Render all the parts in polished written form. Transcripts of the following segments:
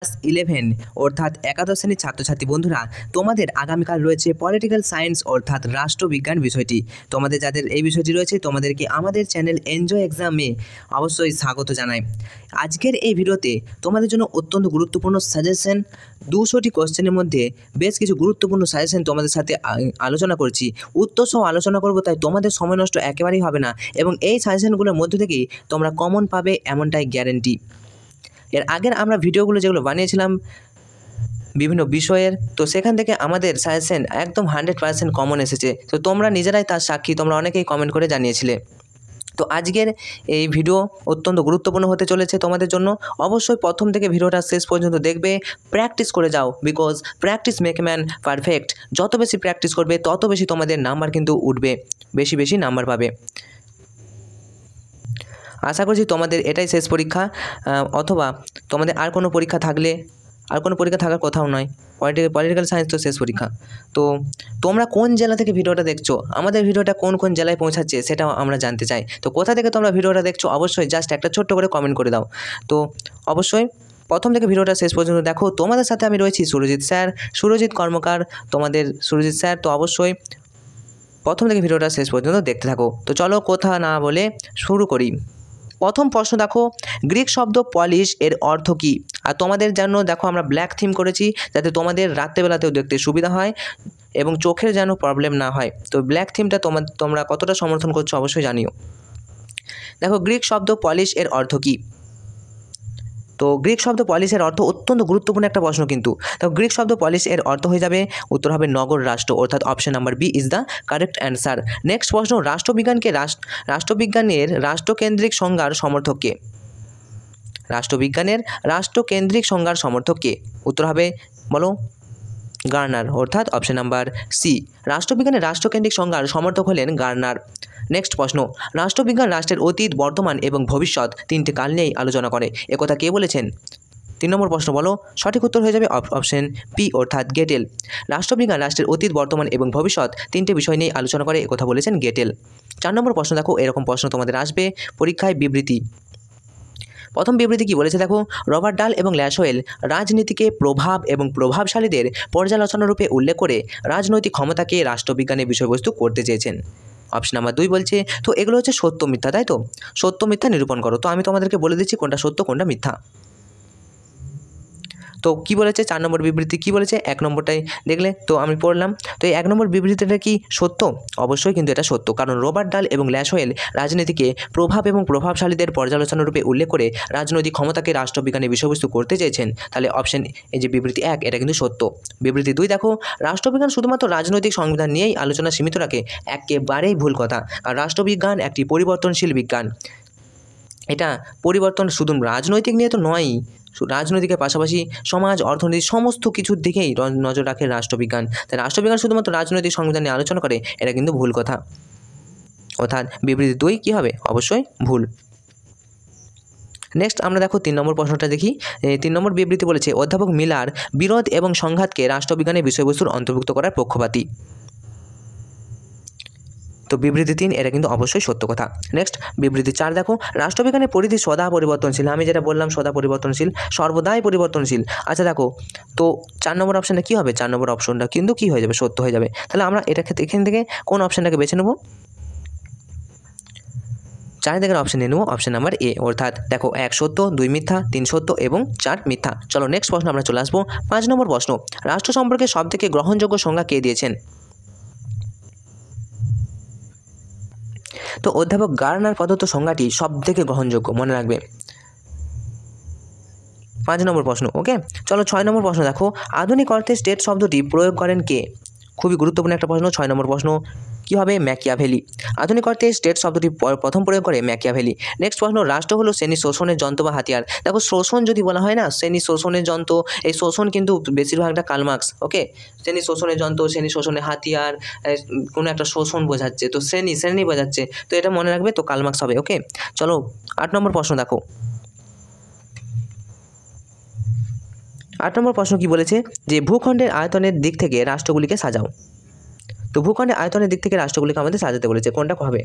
Class 11 অর্থাৎ একাদশ শ্রেণীর ছাত্রছাত্রী বন্ধুরা, তোমাদের আগামীকাল রয়েছে পলিটিক্যাল সায়েন্স অর্থাৎ রাষ্ট্রবিজ্ঞান বিষয়টি। তোমাদের যাদের এই বিষয়টি রয়েছে তোমাদেরকে আমাদের চ্যানেল এনজয় এক্সামে অবশ্যই স্বাগত জানাই। আজকের এই ভিডিওতে তোমাদের জন্য অত্যন্ত গুরুত্বপূর্ণ সাজেশন 200টি কোশ্চেনের মধ্যে বেশ কিছু গুরুত্বপূর্ণ সাজেশন তোমাদের সাথে আলোচনা করছি। উত্তর সহ আলোচনা করব, তাই তোমাদের সময় নষ্ট একেবারেই হবে না এবং এই সাজেশনগুলোর মধ্য থেকেই তোমরা কমন পাবে এমনটাই গ্যারেন্টি। এর আগের আমরা ভিডিওগুলো যেগুলো বানিয়েছিলাম বিভিন্ন বিষয়ের, তো সেখান থেকে আমাদের সাজেশন একদম 100% কমন এসেছে। তো তোমরা নিজেরাই তার সাক্ষী, তোমরা অনেকেই কমেন্ট করে জানিয়েছিলে। তো আজকের এই ভিডিও অত্যন্ত গুরুত্বপূর্ণ হতে চলেছে তোমাদের জন্য। অবশ্যই প্রথম থেকে ভিডিওটা শেষ পর্যন্ত দেখবে, প্র্যাকটিস করে যাও, because practice make man perfect. যত বেশি প্র্যাকটিস করবে তত বেশি তোমাদের নাম্বার কিন্তু উঠবে, বেশি বেশি নাম্বার পাবে। আশা করছি তোমাদের এটাই শেষ পরীক্ষা, অথবা তোমাদের আর কোনো পরীক্ষা থাকার কথাও নয়। পলিটিক্যাল সায়েন্স তো শেষ পরীক্ষা। তো তোমরা কোন জেলা থেকে ভিডিওটা দেখছো, আমাদের ভিডিওটা কোন কোন জেলায় পৌঁছাচ্ছে সেটাও আমরা জানতে চাই। তো কোথা থেকে তোমরা ভিডিওটা দেখছো অবশ্যই জাস্ট একটা ছোট্ট করে কমেন্ট করে দাও। তো অবশ্যই প্রথম থেকে ভিডিওটা শেষ পর্যন্ত দেখো। তোমাদের সাথে আমি রয়েছি সুরজিৎ কর্মকার, তোমাদের সুরজিৎ স্যার। তো অবশ্যই প্রথম থেকে ভিডিওটা শেষ পর্যন্ত দেখতে থাকো। তো চলো কথা না বলে শুরু করি। প্রথম প্রশ্ন দেখো, গ্রিক শব্দ পলিশ এর অর্থ কী? আর তোমাদের জন্য দেখো আমরা ব্ল্যাক থিম করেছি, যাতে তোমাদের রাত্রেবেলাতেও দেখতে সুবিধা হয় এবং চোখের যেন প্রবলেম না হয়। তো ব্ল্যাক থিমটা তোমরা কতটা সমর্থন করছো অবশ্যই জানিও। দেখো, গ্রিক শব্দ পলিশ এর অর্থ কী? তো গ্রিক শব্দ পলিশের অর্থ অত্যন্ত গুরুত্বপূর্ণ একটা প্রশ্ন কিন্তু। তো গ্রিক শব্দ পলিশ এর অর্থ হয়ে যাবে, উত্তর হবে নগর রাষ্ট্র, অর্থাৎ option number B is the correct answer. Next প্রশ্ন, রাষ্ট্রবিজ্ঞানের রাষ্ট্রকেন্দ্রিক সংজ্ঞার সমর্থক কে? রাষ্ট্রবিজ্ঞানের রাষ্ট্রকেন্দ্রিক সংজ্ঞার সমর্থক কে? উত্তর হবে, বলো, গার্নার, অর্থাৎ অপশন নাম্বার সি। রাষ্ট্রবিজ্ঞানের রাষ্ট্রকেন্দ্রিক সংজ্ঞার সমর্থক হলেন গার্নার। নেক্সট প্রশ্ন, রাষ্ট্রবিজ্ঞান রাষ্ট্রের অতীত, বর্তমান এবং ভবিষ্যৎ তিনটে কাল নিয়েই আলোচনা করে, একথা কে বলেছেন? 3 নম্বর প্রশ্ন বলো। সঠিক উত্তর হয়ে যাবে অপশন পি, অর্থাৎ গেটেল। রাষ্ট্রবিজ্ঞান রাষ্ট্রের অতীত, বর্তমান এবং ভবিষ্যৎ তিনটে বিষয় নিয়ে আলোচনা করে, একথা বলেছেন গেটেল। 4 নম্বর প্রশ্ন দেখো, এরকম প্রশ্ন তোমাদের আসবে পরীক্ষায়। বিবৃতি, প্রথম বিবৃতি কি বলেছে দেখো, রবার্ট ডাল এবং ল্যাশওয়েল রাজনীতিকে প্রভাব এবং প্রভাবশালীদের পর্যালোচনা রূপে উল্লেখ করে রাজনৈতিক ক্ষমতাকে রাষ্ট্রবিজ্ঞানের বিষয়বস্তু করতে চেয়েছেন। অপশন নাম্বার 2 বলছে, তো এগুলো হচ্ছে সত্য মিথ্যা, তাই তো? সত্য মিথ্যা নিরূপণ করো। তো আমি তোমাদেরকে বলে দিচ্ছি কোনটা সত্য কোনটা মিথ্যা। তো কি বলেছে 4 নম্বর বিবৃতি, কি বলেছে 1 নম্বরটাই দেখলে, তো আমি পড়লাম। তো এই 1 নম্বর বিবৃতিটা কি সত্য? অবশ্যই কিন্তু এটা সত্য, কারণ রবার্ট ডাল এবং ল্যাশওয়েল রাজনীতিকে প্রভাব এবং প্রভাবশালীদের পর্যালোচনা রূপে উল্লেখ করে রাজনৈতিক ক্ষমতাকে রাষ্ট্রবিজ্ঞানের বিষয়বস্তু করতে চেয়েছেন। তাহলে অপশন, এই যে বিবৃতি 1, এটা কিন্তু সত্য। বিবৃতি 2 দেখো, রাষ্ট্রবিজ্ঞান শুধুমাত্র রাজনৈতিক সংবিধান নিয়েই আলোচনা সীমিত রাখে, একেবারেই ভুল কথা। আর রাষ্ট্রবিজ্ঞান একটি পরিবর্তনশীল বিজ্ঞান। এটা পরিবর্তন শুধু রাজনৈতিক নিয়ে তো নয়ই, রাজনৈতিকের পাশাপাশি সমাজ, অর্থনীতি সমস্ত কিছুর দিকেই নজর রাখে রাষ্ট্রবিজ্ঞান। তাই রাষ্ট্রবিজ্ঞান শুধুমাত্র রাজনৈতিক সংবিধান নিয়ে আলোচনা করে, এটা কিন্তু ভুল কথা। অর্থাৎ বিবৃতি 2 কী হবে? অবশ্যই ভুল। নেক্সট আমরা দেখো 3 নম্বর প্রশ্নটা দেখি। 3 নম্বর বিবৃতি বলেছে, অধ্যাপক মিলার বিরোধ এবং সংঘাতকে রাষ্ট্রবিজ্ঞানের বিষয়বস্তুর অন্তর্ভুক্ত করার পক্ষপাতী। তো বিবৃতি 3 এটা কিন্তু অবশ্যই সত্য কথা। নেক্সট বিবৃতি 4 দেখো, রাষ্ট্রবিজ্ঞানের পরিধি সদা পরিবর্তনশীল। আমি যেটা বললাম সদা পরিবর্তনশীল, সর্বদাই পরিবর্তনশীল। আচ্ছা দেখো, তো 4 নম্বর অপশানটা কী হবে? 4 নম্বর অপশনটা কিন্তু কী হয়ে যাবে? সত্য হয়ে যাবে। তাহলে আমরা এখান থেকে কোন অপশানটাকে বেছে নেব? 4 থেকে অপশান নিয়ে নেব অপশান নাম্বার এ, অর্থাৎ দেখো 1 সত্য, 2 মিথ্যা, 3 সত্য এবং 4 মিথ্যা। চলো নেক্সট প্রশ্ন আমরা চলে আসবো। 5 নম্বর প্রশ্ন, রাষ্ট্র সম্পর্কে সবথেকে গ্রহণযোগ্য সংজ্ঞা কে দিয়েছেন? তো অধ্যাপক গার্নার প্রদত্ত সংজ্ঞাটি সবথেকে গ্রহণযোগ্য, মনে রাখবে। 5 নম্বর প্রশ্ন, ওকে। চলো 6 নম্বর প্রশ্ন দেখো, আধুনিক অর্থে স্টেট শব্দটি প্রয়োগ করেন কে? খুবই গুরুত্বপূর্ণ একটা প্রশ্ন। 6 নম্বর প্রশ্ন কী হবে? ম্যাকিয়াভেলি। আধুনিক অর্থে স্টেট শব্দটি প্রথম প্রয়োগ করে ম্যাকিয়াভেলি। নেক্সট প্রশ্ন, রাষ্ট্র হলো শ্রেণী শোষণের যন্ত্র বা হাতিয়ার। দেখো, শোষণ যদি বলা হয় না, শ্রেণী শোষণের যন্ত্র, এই শোষণ কিন্তু বেশিরভাগটা কার্ল মার্কস, ওকে। শ্রেণী শোষণের যন্ত্র, শ্রেণী শোষণের হাতিয়ার, কোনো একটা শোষণ বোঝাচ্ছে, তো শ্রেণী বোঝাচ্ছে, তো এটা মনে রাখবে, তো কার্ল মার্কস হবে, ওকে। চলো 8 নম্বর প্রশ্ন দেখো। 8 নম্বর প্রশ্ন কি বলেছে, যে ভূখণ্ডের আয়তনের দিক থেকে রাষ্ট্রগুলিকে সাজাও। তো ভূখণ্ডের আয়তনের দিক থেকে রাষ্ট্রগুলিকে আমাদের সাজাতে বলেছে, কোনটা হবে?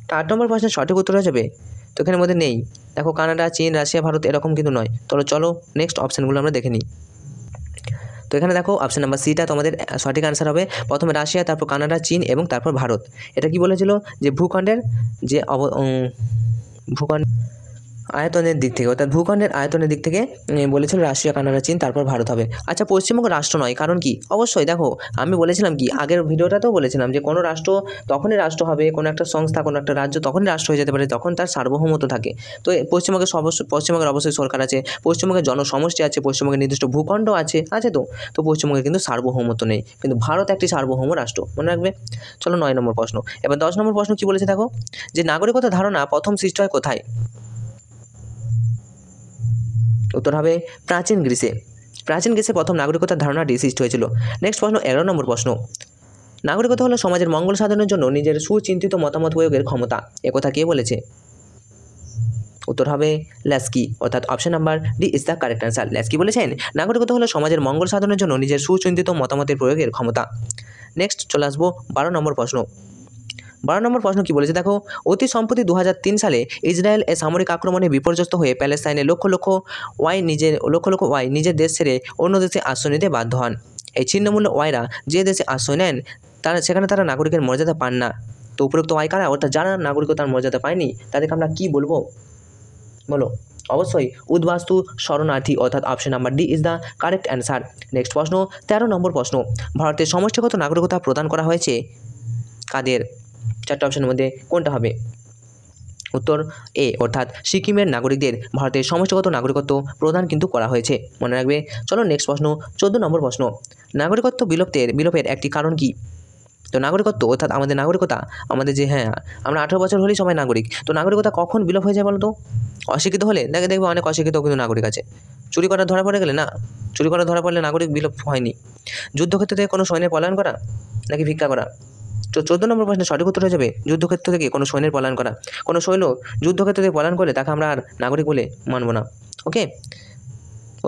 তো 8 নম্বর প্রশ্নের সঠিক উত্তর হয়ে যাবে তো এখানের মধ্যে নেই। দেখো কানাডা, চীন, রাশিয়া, ভারত এরকম কিন্তু নয়। চলো নেক্সট অপশানগুলো আমরা দেখে নিই। তো এখানে দেখো অপশান নাম্বার সিটা তোমাদের সঠিক আনসার হবে। প্রথমে রাশিয়া, তারপর কানাডা, চীন এবং তারপর ভারত। এটা কি বলেছিল যে ভূখণ্ডের যে ভূখণ্ড আয়তনের দিক থেকে, অর্থাৎ ভূখণ্ডের আয়তনের দিক থেকে বলেছিল রাশিয়া, কানাডা, চীন, তারপর ভারত হবে। আচ্ছা, পশ্চিমবঙ্গ রাষ্ট্র নয়, কারণ কি? অবশ্যই দেখো আমি বলেছিলাম কি আগের ভিডিওটাতেও বলেছিলাম যে কোনো রাষ্ট্র তখনই রাষ্ট্র হবে, কোনো একটা সংস্থা, কোনো একটা রাজ্য তখনই রাষ্ট্র হয়ে যেতে পারে যখন তার সার্বভৌমত্ব থাকে। তো পশ্চিমবঙ্গের অবশ্যই সরকার আছে, পশ্চিমবঙ্গের জনসমষ্টি আছে, পশ্চিমবঙ্গের নির্দিষ্ট ভূখণ্ড আছে তো পশ্চিমবঙ্গে কিন্তু সার্বভৌমত্ব নেই, কিন্তু ভারত একটি সার্বভৌম রাষ্ট্র, মনে রাখবে। চলো 9 নম্বর প্রশ্ন। এবার 10 নম্বর প্রশ্ন কি বলেছে দেখো, যে নাগরিকত্ব ধারণা প্রথম সৃষ্টি হয় কোথায়? উত্তর হবে প্রাচীন গ্রিসে। প্রাচীন গ্রিসে প্রথম নাগরিকতার ধারণাটি সৃষ্টি হয়েছিল। নেক্সট প্রশ্ন 11 নম্বর প্রশ্ন। নাগরিকত্ব হলো সমাজের মঙ্গল সাধনের জন্য নিজের সুচিন্তিত মতামত প্রয়োগের ক্ষমতা। একথা কে বলেছে? উত্তর হবে ল্যাস্কি, অর্থাৎ option number D is the correct answer. Laski বলেছেন নাগরিকত্ব হলো সমাজের মঙ্গল সাধনের জন্য নিজের সুচিন্তিত মতামতের প্রয়োগের ক্ষমতা। নেক্সট চলে আসবো 12 নম্বর প্রশ্ন। 12 নম্বর প্রশ্ন কি বলেছে দেখো, অতি সম্প্রতি 2003 সালে ইসরায়েল সামরিক আক্রমণে বিপর্যস্ত হয়ে প্যালেস্তাইনে লক্ষ লক্ষ ওয়াই নিজের দেশ ছেড়ে অন্য দেশে আশ্রয় নিতে বাধ্য হন। এই ছিন্নমূল্য ওয়াইরা যে দেশে আশ্রয় নেন সেখানে তারা নাগরিকের মর্যাদা পান না। তো উপরোক্ত ওয়াই কারা? অর্থাৎ যারা নাগরিকতার মর্যাদা পায়নি তাদেরকে আমরা কি বলবো বলো? অবশ্যই উদ্বাস্তু শরণার্থী, অর্থাৎ option number D is the correct answer. Next প্রশ্ন 13 নম্বর প্রশ্ন। ভারতের সমষ্টিগত নাগরিকতা প্রদান করা হয়েছে কাদের? 4টে অপশনের মধ্যে কোনটা হবে? উত্তর এ, অর্থাৎ সিকিমের নাগরিকদের ভারতের সমষ্টিগত নাগরিকত্ব প্রদান কিন্তু করা হয়েছে, মনে রাখবে। চলো নেক্সট প্রশ্ন 14 নম্বর প্রশ্ন। নাগরিকত্ব বিলোপের একটি কারণ কি? তো নাগরিকত্ব অর্থাৎ আমাদের নাগরিকতা, আমাদের যে আমরা 18 বছর হলেই সবাই নাগরিক। তো নাগরিকতা কখন বিলোপ হয়ে যায় বলো তো? অশিক্ষিত হলে দেখবে অনেক অশিক্ষিত কিন্তু নাগরিক আছে। চুরি করা ধরা পড়ে গেলে না, চুরি করা ধরা পড়লে নাগরিক বিলোপ হয়নি। যুদ্ধক্ষেত্র থেকে কোনো সৈন্যের পলায়ন করা নাকি ভিক্ষা করা? তো 14 নম্বর প্রশ্নের সঠিক উত্তর হয়ে যাবে যুদ্ধক্ষেত্র থেকে কোনো সৈন্যের পলায়ন করা। কোনো সৈন্য যুদ্ধক্ষেত্র থেকে পলায়ন করলে তাকে আমরা আর নাগরিক বলে মানব না। ওকে,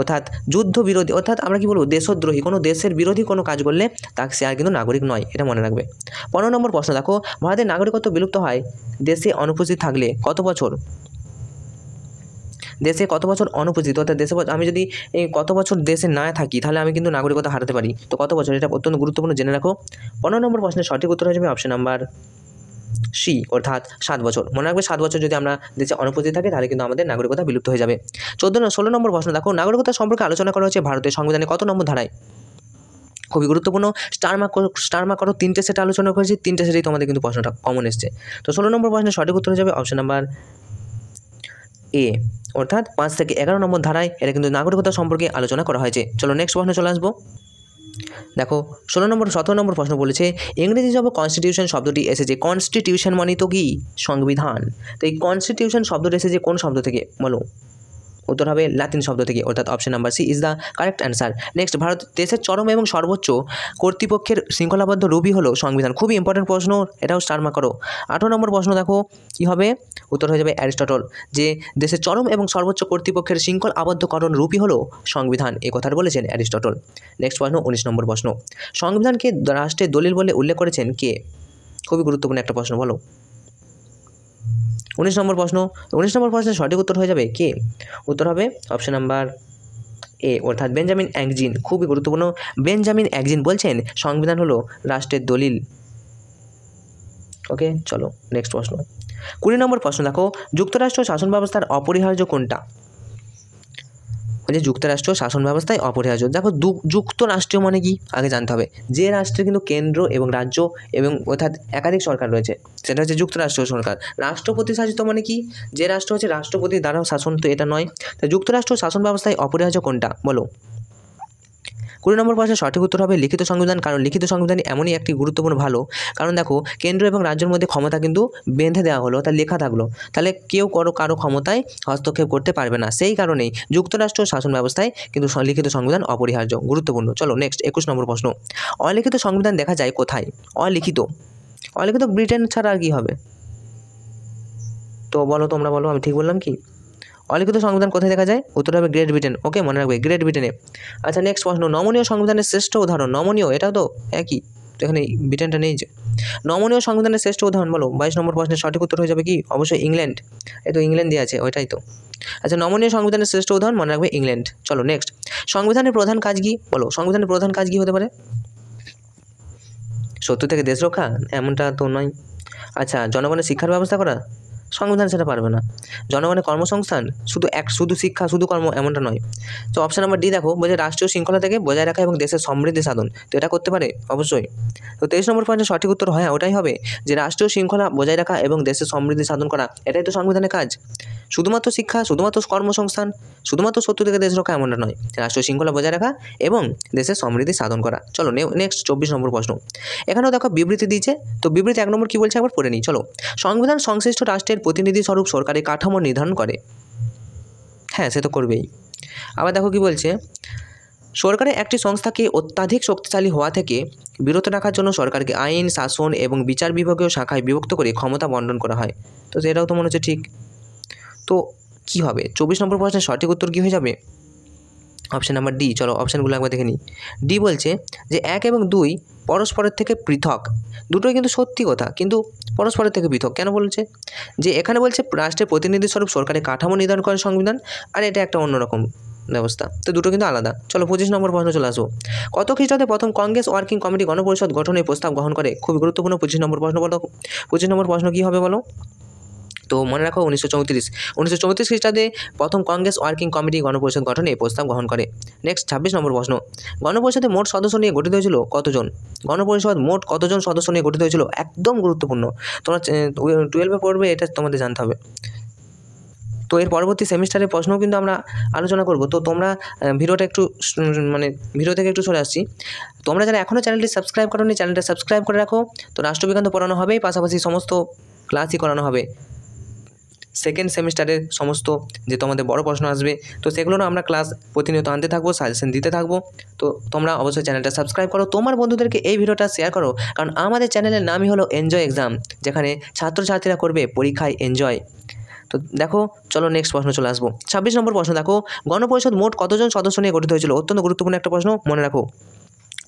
অর্থাৎ যুদ্ধ বিরোধী, অর্থাৎ আমরা কি বলবো দেশদ্রোহী, কোনো দেশের বিরোধী কোনো কাজ করলে তাকে সে আর কিন্তু নাগরিক নয়, এটা মনে রাখবে। 15 নম্বর প্রশ্ন দেখো, ভারতের নাগরিকত্ব বিলুপ্ত হয় দেশে অনুপস্থিত থাকলে কত বছর? দেশে কত বছর অনুপস্থিত, অর্থাৎ দেশে আমি যদি কত বছর দেশে না থাকি তাহলে আমি কিন্তু নাগরিকতা হারাতে পারি। তো কত বছর, এটা অত্যন্ত গুরুত্বপূর্ণ, জেনে রাখো। 15 নম্বর প্রশ্নের সঠিক উত্তর হয়ে যাবে অপশন নাম্বার সি, অর্থাৎ 7 বছর। মনে রাখবে 7 বছর যদি আমরা দেশে অনুপস্থিত থাকি তাহলে কিন্তু আমাদের নাগরিকতা বিলুপ্ত হয়ে যাবে। 16 নম্বর প্রশ্ন দেখো, নাগরিকতা সম্পর্কে আলোচনা করা হয়েছে ভারতের সংবিধানে কত নম্বর ধারায়? খুবই গুরুত্বপূর্ণ, স্টার মার্ক করো। 3টে সেট আলোচনা করেছি, 3টে সেটেই তোমাদের কিন্তু প্রশ্নটা কমন এসছে। তো 16 নম্বর প্রশ্নের সঠিক উত্তর হয়ে যাবে অপশন নাম্বার এ, অর্থাৎ 5 থেকে 11 নম্বর ধারায় এটা কিন্তু নাগরিকতা সম্পর্কে আলোচনা করা হয়েছে। চলো নেক্সট প্রশ্নে চলে আসবো। দেখো 17 নম্বর প্রশ্ন বলেছে, ইংরেজি শব্দ কনস্টিটিউশন শব্দটি এসেছে, কনস্টিটিউশন মানে তো কি সংবিধান। তো এই কনস্টিটিউশন শব্দটি এসেছে কোন শব্দ থেকে বলো? উত্তর হবে লাতিন শব্দ থেকে, অর্থাৎ option number C is the correct answer. Next, ভারত দেশের চরম এবং সর্বোচ্চ কর্তৃপক্ষের শৃঙ্খলাবদ্ধ রূপই হলো সংবিধান। খুবই ইম্পর্টেন্ট প্রশ্ন, এটাও স্টার মার্ক করো। 18 নম্বর প্রশ্ন দেখো কী হবে, উত্তর হয়ে যাবে অ্যারিস্টটল, যে দেশের চরম এবং সর্বোচ্চ কর্তৃপক্ষের শৃঙ্খল আবদ্ধকরণ রূপই হলো সংবিধান, এই কথাটা বলেছেন অ্যারিস্টটল। নেক্সট প্রশ্ন 19 নম্বর প্রশ্ন, সংবিধানকে রাষ্ট্রের দলিল বলে উল্লেখ করেছেন কে? খুবই গুরুত্বপূর্ণ একটা প্রশ্ন, বলো। 19 নম্বর প্রশ্নের সঠিক উত্তর হয়ে যাবে কে? উত্তর হবে অপশন নাম্বার এ, অর্থাৎ বেঞ্জামিন অ্যাংজিন। খুবই গুরুত্বপূর্ণ, বেঞ্জামিন অ্যাংজিন বলছেন সংবিধান হলো রাষ্ট্রের দলিল। ওকে, চলো নেক্সট প্রশ্ন। 20 নম্বর প্রশ্ন দেখো, যুক্তরাষ্ট্র শাসন ব্যবস্থার অপরিহার্য কোনটা? যে যুক্তরাষ্ট্র শাসন ব্যবস্থায় অপরিহার্য। দেখো যুক্তরাষ্ট্রীয় মানে কি আগে জানতে হবে, যে রাষ্ট্রে কিন্তু কেন্দ্র এবং রাজ্য এবং অর্থাৎ একাধিক সরকার রয়েছে সেটা হচ্ছে যুক্তরাষ্ট্রীয় সরকার। রাষ্ট্রপতি শাসিত মানে কি, যে রাষ্ট্র হচ্ছে রাষ্ট্রপতির দ্বারা শাসন, তো এটা নয়। তো যুক্তরাষ্ট্র শাসন ব্যবস্থায় অপরিহার্য কোনটা বলো? 20 নম্বর প্রশ্নের সঠিক উত্তর হবে লিখিত সংবিধান, কারণ লিখিত সংবিধান এমনই একটি গুরুত্বপূর্ণ ভালো, কারণ দেখো কেন্দ্র এবং রাজ্যের মধ্যে ক্ষমতা কিন্তু বেঁধে দেওয়া হলো, তা লেখা থাকলো, তাহলে কেউ কারো ক্ষমতায় হস্তক্ষেপ করতে পারবে না। সেই কারণেই যুক্তরাষ্ট্র শাসন ব্যবস্থায় কিন্তু লিখিত সংবিধান অপরিহার্য, গুরুত্বপূর্ণ। চলো নেক্সট 21 নম্বর প্রশ্ন, অলিখিত সংবিধান দেখা যায় কোথায়? অলিখিত ব্রিটেন ছাড়া আর কি হবে? তো বলো, তোমরা বলো, আমি ঠিক বললাম কি? অলিখিত সংবিধান কোথায় দেখা যায়? উত্তর হবে গ্রেট ব্রিটেন। ওকে, মনে রাখবে গ্রেট ব্রিটেনে। আচ্ছা নেক্সট প্রশ্ন, নমনীয় সংবিধানের শ্রেষ্ঠ উদাহরণ। নমনীয়, এটাও তো একই, তো এখানে ব্রিটেনটা নেই যে। নমনীয় সংবিধানের শ্রেষ্ঠ উদাহরণ বলো। 22 নম্বর প্রশ্নের সঠিক উত্তর হয়ে যাবে কি? অবশ্যই ইংল্যান্ড। এই তো ইংল্যান্ড দিয়ে আছে, ওইটাই তো। আচ্ছা, নমনীয় সংবিধানের শ্রেষ্ঠ উদাহরণ মনে রাখবে ইংল্যান্ড। চলো নেক্সট, সংবিধানের প্রধান কাজ কি বলো। সংবিধানের প্রধান কাজ কি হতে পারে? শত্রু থেকে দেশ রক্ষা? এমনটা তো নয়। আচ্ছা, জনগণের শিক্ষার ব্যবস্থা করা? সংবিধান সেটা পারবে না। জনগণের কর্মসংস্থান? শুধু শিক্ষা শুধু কর্ম এমনটা নয়। তো অপশন নাম্বার ডি দেখো, বলছে রাষ্ট্রীয় শৃঙ্খলা থেকে বজায় রাখা এবং দেশের সমৃদ্ধি সাধন। তো এটা করতে পারে অবশ্যই। তো 23 নম্বর পয়েন্টের সঠিক উত্তর হয় ওটাই হবে, যে রাষ্ট্রীয় শৃঙ্খলা বজায় রাখা এবং দেশের সমৃদ্ধি সাধন করা, এটাই তো সংবিধানের কাজ। শুধুমাত্র শিক্ষা, শুধুমাত্র কর্মসংস্থান, শুধুমাত্র শত্রু থেকে দেশ রক্ষা এমনটা নয়, রাষ্ট্রীয় শৃঙ্খলা বজায় রাখা এবং দেশের সমৃদ্ধি সাধন করা। চলো নেক্সট 24 নম্বর প্রশ্ন। এখানেও দেখো বিবৃতি দিয়েছে, তো বিবৃতি 1 নম্বর কি বলছে একবার পড়ে নিই। চলো, সংবিধান সংশ্লিষ্ট রাষ্ট্রের প্রতিনিধি স্বরূপ সরকারি কাঠামো নির্ধারণ করে। হ্যাঁ, সে তো করবেই। আবার দেখো কি বলছে, সরকারের একটি সংস্থাকে অত্যাধিক শক্তিশালী হওয়া থেকে বিরত রাখার জন্য সরকারকে আইন, শাসন এবং বিচার বিভাগীয় শাখায় বিভক্ত করে ক্ষমতা বন্টন করা হয়। তো সেটাও তো মনে হচ্ছে ঠিক। তো কি হবে 24 নম্বর প্রশ্নের সঠিক উত্তর কী হয়ে যাবে? Option number D. চলো অপশানগুলো একবার দেখে নিই। ডি বলছে যে 1 এবং 2 পরস্পরের থেকে পৃথক। দুটোই কিন্তু সত্যি কথা, কিন্তু পরস্পরের থেকে পৃথক কেন বলছে? যে এখানে বলছে রাষ্ট্রের প্রতিনিধি স্বরূপ সরকারের কাঠামো নির্ধারণ করে সংবিধান, আর এটা একটা অন্যরকম ব্যবস্থা। তো দুটো কিন্তু আলাদা। চলো 25 নম্বর প্রশ্ন চলে আসবো। কত খ্রিস্টাব্দে প্রথম কংগ্রেস ওয়ার্কিং কমিটি গণপরিষদ গঠনের প্রস্তাব গ্রহণ করে? খুবই গুরুত্বপূর্ণ 25 নম্বর প্রশ্ন বলো। 25 নম্বর প্রশ্ন কী হবে বলো? তো মনে রাখো 1934 খ্রিস্টাব্দে প্রথম কংগ্রেস ওয়ার্কিং কমিটি গণপরিষদ গঠনে প্রস্তাব গ্রহণ করে। নেক্সট 26 নম্বর প্রশ্ন। গণপরিষদে মোট সদস্য নিয়ে গঠিত হয়েছিল কতজন? গণপরিষদ মোট কতজন সদস্য নিয়ে গঠিত হয়েছিল? একদম গুরুত্বপূর্ণ, তোমরা 12-এ পড়বে, এটা তোমাদের জানতে হবে। তো এর পরবর্তী সেমিস্টারের প্রশ্নও কিন্তু আমরা আলোচনা করব। তো তোমরা ভিডিওটা একটু ভিডিও থেকে একটু সরে আসছি। তোমরা যারা এখনও চ্যানেলটি সাবস্ক্রাইব করোনি, চ্যানেলটা সাবস্ক্রাইব করে রাখো। তো রাষ্ট্রবিজ্ঞান তো পড়ানো হবেই, পাশাপাশি সমস্ত ক্লাসই করানো হবে। সেকেন্ড সেমিস্টারের সমস্ত যে তোমাদের বড় প্রশ্ন আসবে, তো সেগুলোও আমরা ক্লাস প্রতিনিয়ত আনতে থাকবো, সাজেশন দিতে থাকবো। তো তোমরা অবশ্যই চ্যানেলটা সাবস্ক্রাইব করো, তোমার বন্ধুদেরকে এই ভিডিওটা শেয়ার করো, কারণ আমাদের চ্যানেলের নামই হলো এনজয় এক্সাম, যেখানে ছাত্রছাত্রীরা করবে পরীক্ষায় এনজয়। তো দেখো, চলো নেক্সট প্রশ্ন চলে আসবো। 26 নম্বর প্রশ্ন দেখো, গণপরিষদ মোট কতজন সদস্য নিয়ে গঠিত হয়েছিল? অত্যন্ত গুরুত্বপূর্ণ একটা প্রশ্ন, মনে রাখো।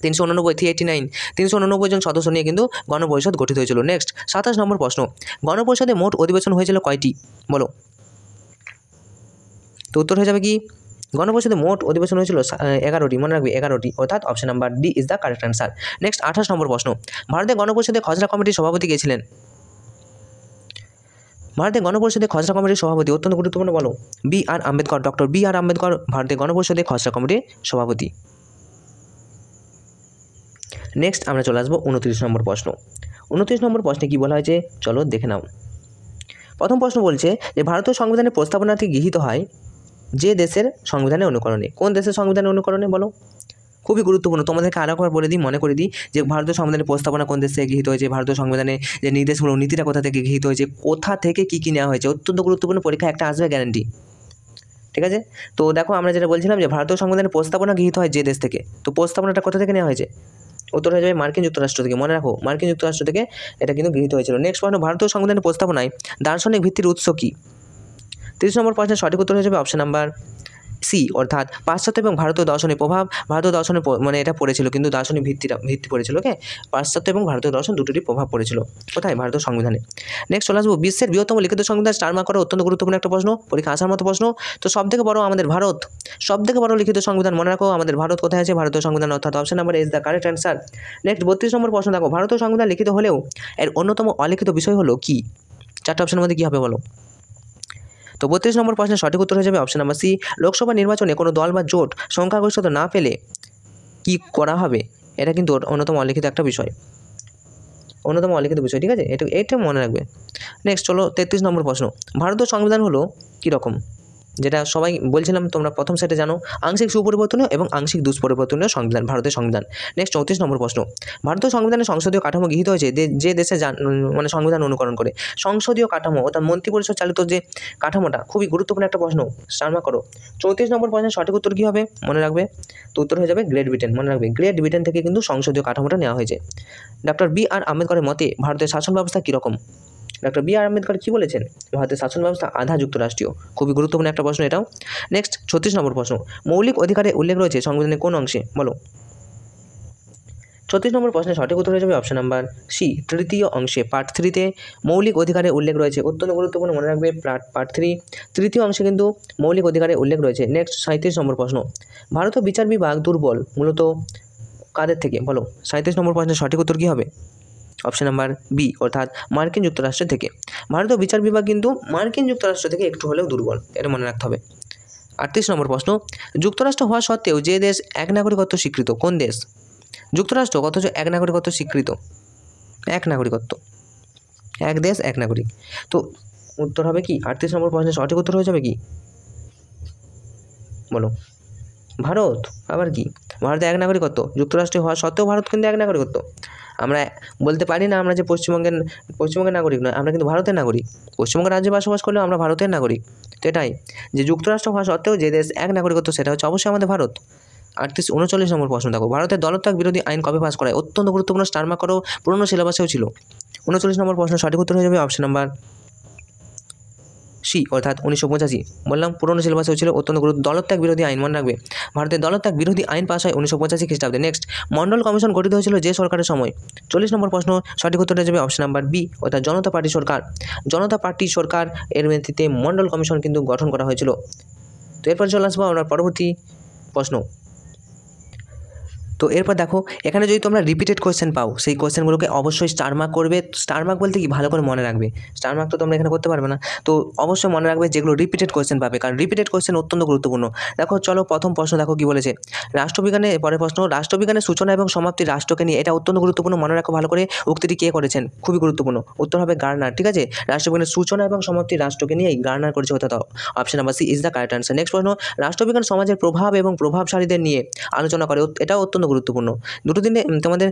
389 জন সদস্য নিয়ে কিন্তু গণপরিষদ গঠিত হয়েছিল। নেক্সট 27 নম্বর প্রশ্ন। গণপরিষদে মোট অধিবেশন হয়েছিল কয়টি বলো? তো উত্তর হয়ে যাবে কি? গণপরিষদে মোট অধিবেশন হয়েছিল 11টি, মনে রাখবে 11টি, অর্থাৎ option number D is the correct answer. Next 28 নম্বর প্রশ্ন। ভারতের গণপরিষদের খসড়া কমিটির সভাপতি কে ছিলেন? ভারতের গণপরিষদের খসড়া কমিটির সভাপতি, অত্যন্ত গুরুত্বপূর্ণ, বলো। B.R. Ambedkar, doctor B.R. Ambedkar ভারতের গণপরিষদের খসড়া কমিটির সভাপতি। নেক্সট আমরা চলে আসবো 29 নম্বর প্রশ্ন। 29 নম্বর প্রশ্নে কী বলা হয়েছে চলো দেখে নাও। প্রথম প্রশ্ন বলছে যে ভারতীয় সংবিধানের প্রস্তাবনাটি গৃহীত হয় যে দেশের সংবিধানের অনুকরণে। কোন দেশের সংবিধানের অনুকরণে বলো? খুবই গুরুত্বপূর্ণ, তোমাদেরকে আরও একবার বলে দিই, মনে করে দিই, যে ভারতীয় সংবিধানের প্রস্তাবনা কোন দেশ থেকে গৃহীত হয়েছে, ভারতীয় সংবিধানে যে নির্দেশমূলক নীতিটা কোথা থেকে গৃহীত হয়েছে, কোথা থেকে কী কী নেওয়া হয়েছে, অত্যন্ত গুরুত্বপূর্ণ, পরীক্ষা একটা আসবে গ্যারান্টি। ঠিক আছে, তো দেখো আমরা যেটা বলছিলাম যে ভারতীয় সংবিধানের প্রস্তাবনা গৃহীত হয় যে দেশ থেকে, তো প্রস্তাবনাটা কোথা থেকে নেওয়া হয়েছে? উত্তর হয়ে যাবে মার্কিন যুক্তরাষ্ট্র থেকে, মনে রাখো মার্কিন যুক্তরাষ্ট্র থেকে এটা কিন্তু গৃহীত হয়েছিল। নেক্সট প্রশ্ন, ভারতীয় সংবিধানের প্রস্তাবনায় দার্শনিক ভিত্তির উৎস কী? 30 নম্বর প্রশ্নের সঠিক উত্তর হয়ে যাবে অপশন নাম্বার সি, অর্থাৎ পাশ্চাত্য এবং ভারতীয় দর্শনের প্রভাব। ভারতীয় দর্শনের মানে এটা পড়েছিল কিন্তু দার্শনিক ভিত্তি পড়েছিল, ওকে। পাশ্চাত্য এবং ভারতীয় দর্শন দুটোরই প্রভাব পড়েছিল কোথায়? ভারতীয় সংবিধানে। নেক্সট চলে আসবো, বিশ্বের বৃহত্তম লিখিত সংবিধান স্টার মার্ক করা, অত্যন্ত গুরুত্বপূর্ণ একটা প্রশ্ন, পরীক্ষা আসার মতো প্রশ্ন। তো সবথেকে বড় আমাদের ভারত, সবথেকে বড় লিখিত সংবিধান, মনে রাখো আমাদের ভারত কোথায় আছে? ভারতীয় সংবিধান, অর্থাৎ option number is the correct answer. Next 32 নম্বর প্রশ্ন দেখো, ভারতীয় সংবিধান লিখিত হলেও এর অন্যতম অলিখিত বিষয় হলো কি? চারটে অপশনের মধ্যে কী হবে বলো? তো 32 নম্বর প্রশ্নের সঠিক উত্তর হয়ে যাবে অপশন নাম্বার সি, লোকসভা নির্বাচনে কোনো দল বা জোট সংখ্যাগরিষ্ঠতা না পেলে কি করা হবে? এটা কিন্তু অন্যতম অলিখিত একটা বিষয়, অন্যতম অলিখিত বিষয়, ঠিক আছে, এটা মনে রাখবে। নেক্সট চলো 33 নম্বর প্রশ্ন, ভারতীয় সংবিধান হলো কীরকম? যেটা সবাই বলছিলাম, তোমরা প্রথম সেটে জানো, আংশিক সুপরিবর্তনীয় এবং আংশিক দুষ্পরিবর্তনীয় সংবিধান, ভারতের সংবিধান। নেক্সট 34 নম্বর প্রশ্ন, ভারতীয় সংবিধানের সংসদীয় কাঠামো গৃহীত হয়েছে যে দেশে মানে সংবিধান অনুকরণ করে। সংসদীয় কাঠামো অর্থাৎ মন্ত্রিপরিষদ চালিত যে কাঠামোটা, খুবই গুরুত্বপূর্ণ একটা প্রশ্ন, স্টার মার্ক করো। 34 নম্বর প্রশ্নের সঠিক উত্তর কী হবে মনে রাখবে? তো উত্তর হয়ে যাবে গ্রেট ব্রিটেন, মনে রাখবে গ্রেট ব্রিটেন থেকে কিন্তু সংসদীয় কাঠামোটা নেওয়া হয়েছে। Doctor B.R. আম্বেদকরের মতে ভারতের শাসন ব্যবস্থা কীরকম? Doctor B.R. আম্বেদকর কী বলেছেন? ভারতের শাসন ব্যবস্থা আধা যুক্তরাষ্ট্রীয়, খুবই গুরুত্বপূর্ণ একটা প্রশ্ন এটাও। নেক্সট 36 নম্বর প্রশ্ন, মৌলিক অধিকারে উল্লেখ রয়েছে সংবিধানের কোন অংশে বলো? 36 নম্বর প্রশ্নের সঠিক উত্তর হয়ে যাবে অপশন নাম্বার সি, তৃতীয় অংশে পার্ট 3-তে মৌলিক অধিকারের উল্লেখ রয়েছে। অত্যন্ত গুরুত্বপূর্ণ, মনে রাখবে পার্ট 3 তৃতীয় অংশে কিন্তু মৌলিক অধিকারের উল্লেখ রয়েছে। নেক্সট 37 নম্বর প্রশ্ন, ভারতীয় বিচার বিভাগ দুর্বল মূলত কাদের থেকে বলো। 37 নম্বর প্রশ্নের সঠিক উত্তর কী হবে? অপশন নাম্বার বি, অর্থাৎ মার্কিন যুক্তরাষ্ট্র থেকে। ভারতীয় বিচার বিভাগ কিন্তু মার্কিন যুক্তরাষ্ট্র থেকে একটু হলেও দুর্বল, এটা মনে রাখতে হবে। 38 নম্বর প্রশ্ন, যুক্তরাষ্ট্র হওয়া সত্ত্বেও যে দেশ এক নাগরিকত্ব স্বীকৃত, কোন দেশ? যুক্তরাষ্ট্র অথচ এক নাগরিকত্ব স্বীকৃত, এক নাগরিকত্ব, এক দেশ এক নাগরিক। তো উত্তর হবে কি? 38 নম্বর প্রশ্নের সঠিক উত্তর হয়ে যাবে কি বলো? ভারত। আবার কি? ভারতে এক নাগরিকত্ব, যুক্তরাষ্ট্রে হওয়া সত্ত্বেও ভারত কিন্তু এক নাগরিকত্ব। আমরা বলতে পারি না আমরা যে পশ্চিমবঙ্গের নাগরিক নয়, আমরা কিন্তু ভারতের নাগরিক। পশ্চিমবঙ্গের রাজ্যে বসবাস করলেও আমরা ভারতের নাগরিক। তো এটাই যে যুক্তরাষ্ট্র হওয়া সত্ত্বেও যে দেশ এক নাগরিকত্ব, সেটা হচ্ছে অবশ্যই আমাদের ভারত। 39 নম্বর প্রশ্ন দেখো, ভারতের দলত্যাগ বিরোধী আইন কবে পাস করায়? অত্যন্ত গুরুত্বপূর্ণ, স্টার মার্ক করো, পুরনো সিলেবাসেও ছিল। 39 নম্বর প্রশ্ন সঠিক উত্তর হয়ে যাবে অপশন নাম্বার সি, অর্থাৎ 1985। বললাম পুরনো সিলেবাসেও ছিল, অত্যন্ত দলত্যাগ বিরোধী আইন, মনে রাখবে। ভারতের দলত্যাগ বিরোধী আইন পাস হয় 1985 খ্রিস্টাব্দে। নেক্সট, মন্ডল কমিশন গঠিত হয়েছিল যে সরকারের সময়? 40 নম্বর প্রশ্ন সঠিক উত্তর হয়ে যাবে অপশন নাম্বার বি, অর্থাৎ জনতা পার্টি সরকার। জনতা পার্টি সরকার এর ভিত্তিতে মন্ডল কমিশন কিন্তু গঠন করা হয়েছিল। তো এরপর চলে আসবো আমরা পরবর্তী প্রশ্ন। তো এরপর দেখো, এখানে যদি তোমরা রিপিটেড কোয়েশ্চেন পাও, সেই কোয়েশ্চেনগুলোকে অবশ্যই স্টার মার্ক করবে। স্টার মার্ক বলতে কি, ভালো করে মনে রাখবে। স্টার মার্ক তো তোমরা এখানে করতে পারবে না, তো অবশ্যই মনে রাখবে যেগুলো রিপিটেড কোয়েশ্চেন পাবে, কারণ রিপিটেড কোয়েশ্চেন অত্যন্ত গুরুত্বপূর্ণ। দেখো চলো, প্রথম প্রশ্ন দেখো কি বলেছে। রাষ্ট্রবিজ্ঞানে পরের প্রশ্ন, রাষ্ট্রবিজ্ঞানের সূচনা এবং সমাপ্তি রাষ্ট্রকে নিয়ে, এটা অত্যন্ত গুরুত্বপূর্ণ, মনে রাখো ভালো করে। উক্তিটি কে করেছেন? খুবই গুরুত্বপূর্ণ। উত্তর হবে গার্নার, ঠিক আছে। রাষ্ট্রবিজ্ঞানের সূচনা এবং সমাপ্তি রাষ্ট্রকে নিয়ে গার্নার করেছে, অর্থাৎ option number C is the correct answer. Next প্রশ্ন, রাষ্ট্রবিজ্ঞান সমাজের প্রভাব এবং প্রভাবশালীদের নিয়ে আলোচনা করে, এটাও অত্যন্ত গুরুত্বপূর্ণ। দুটো দিনে তোমাদের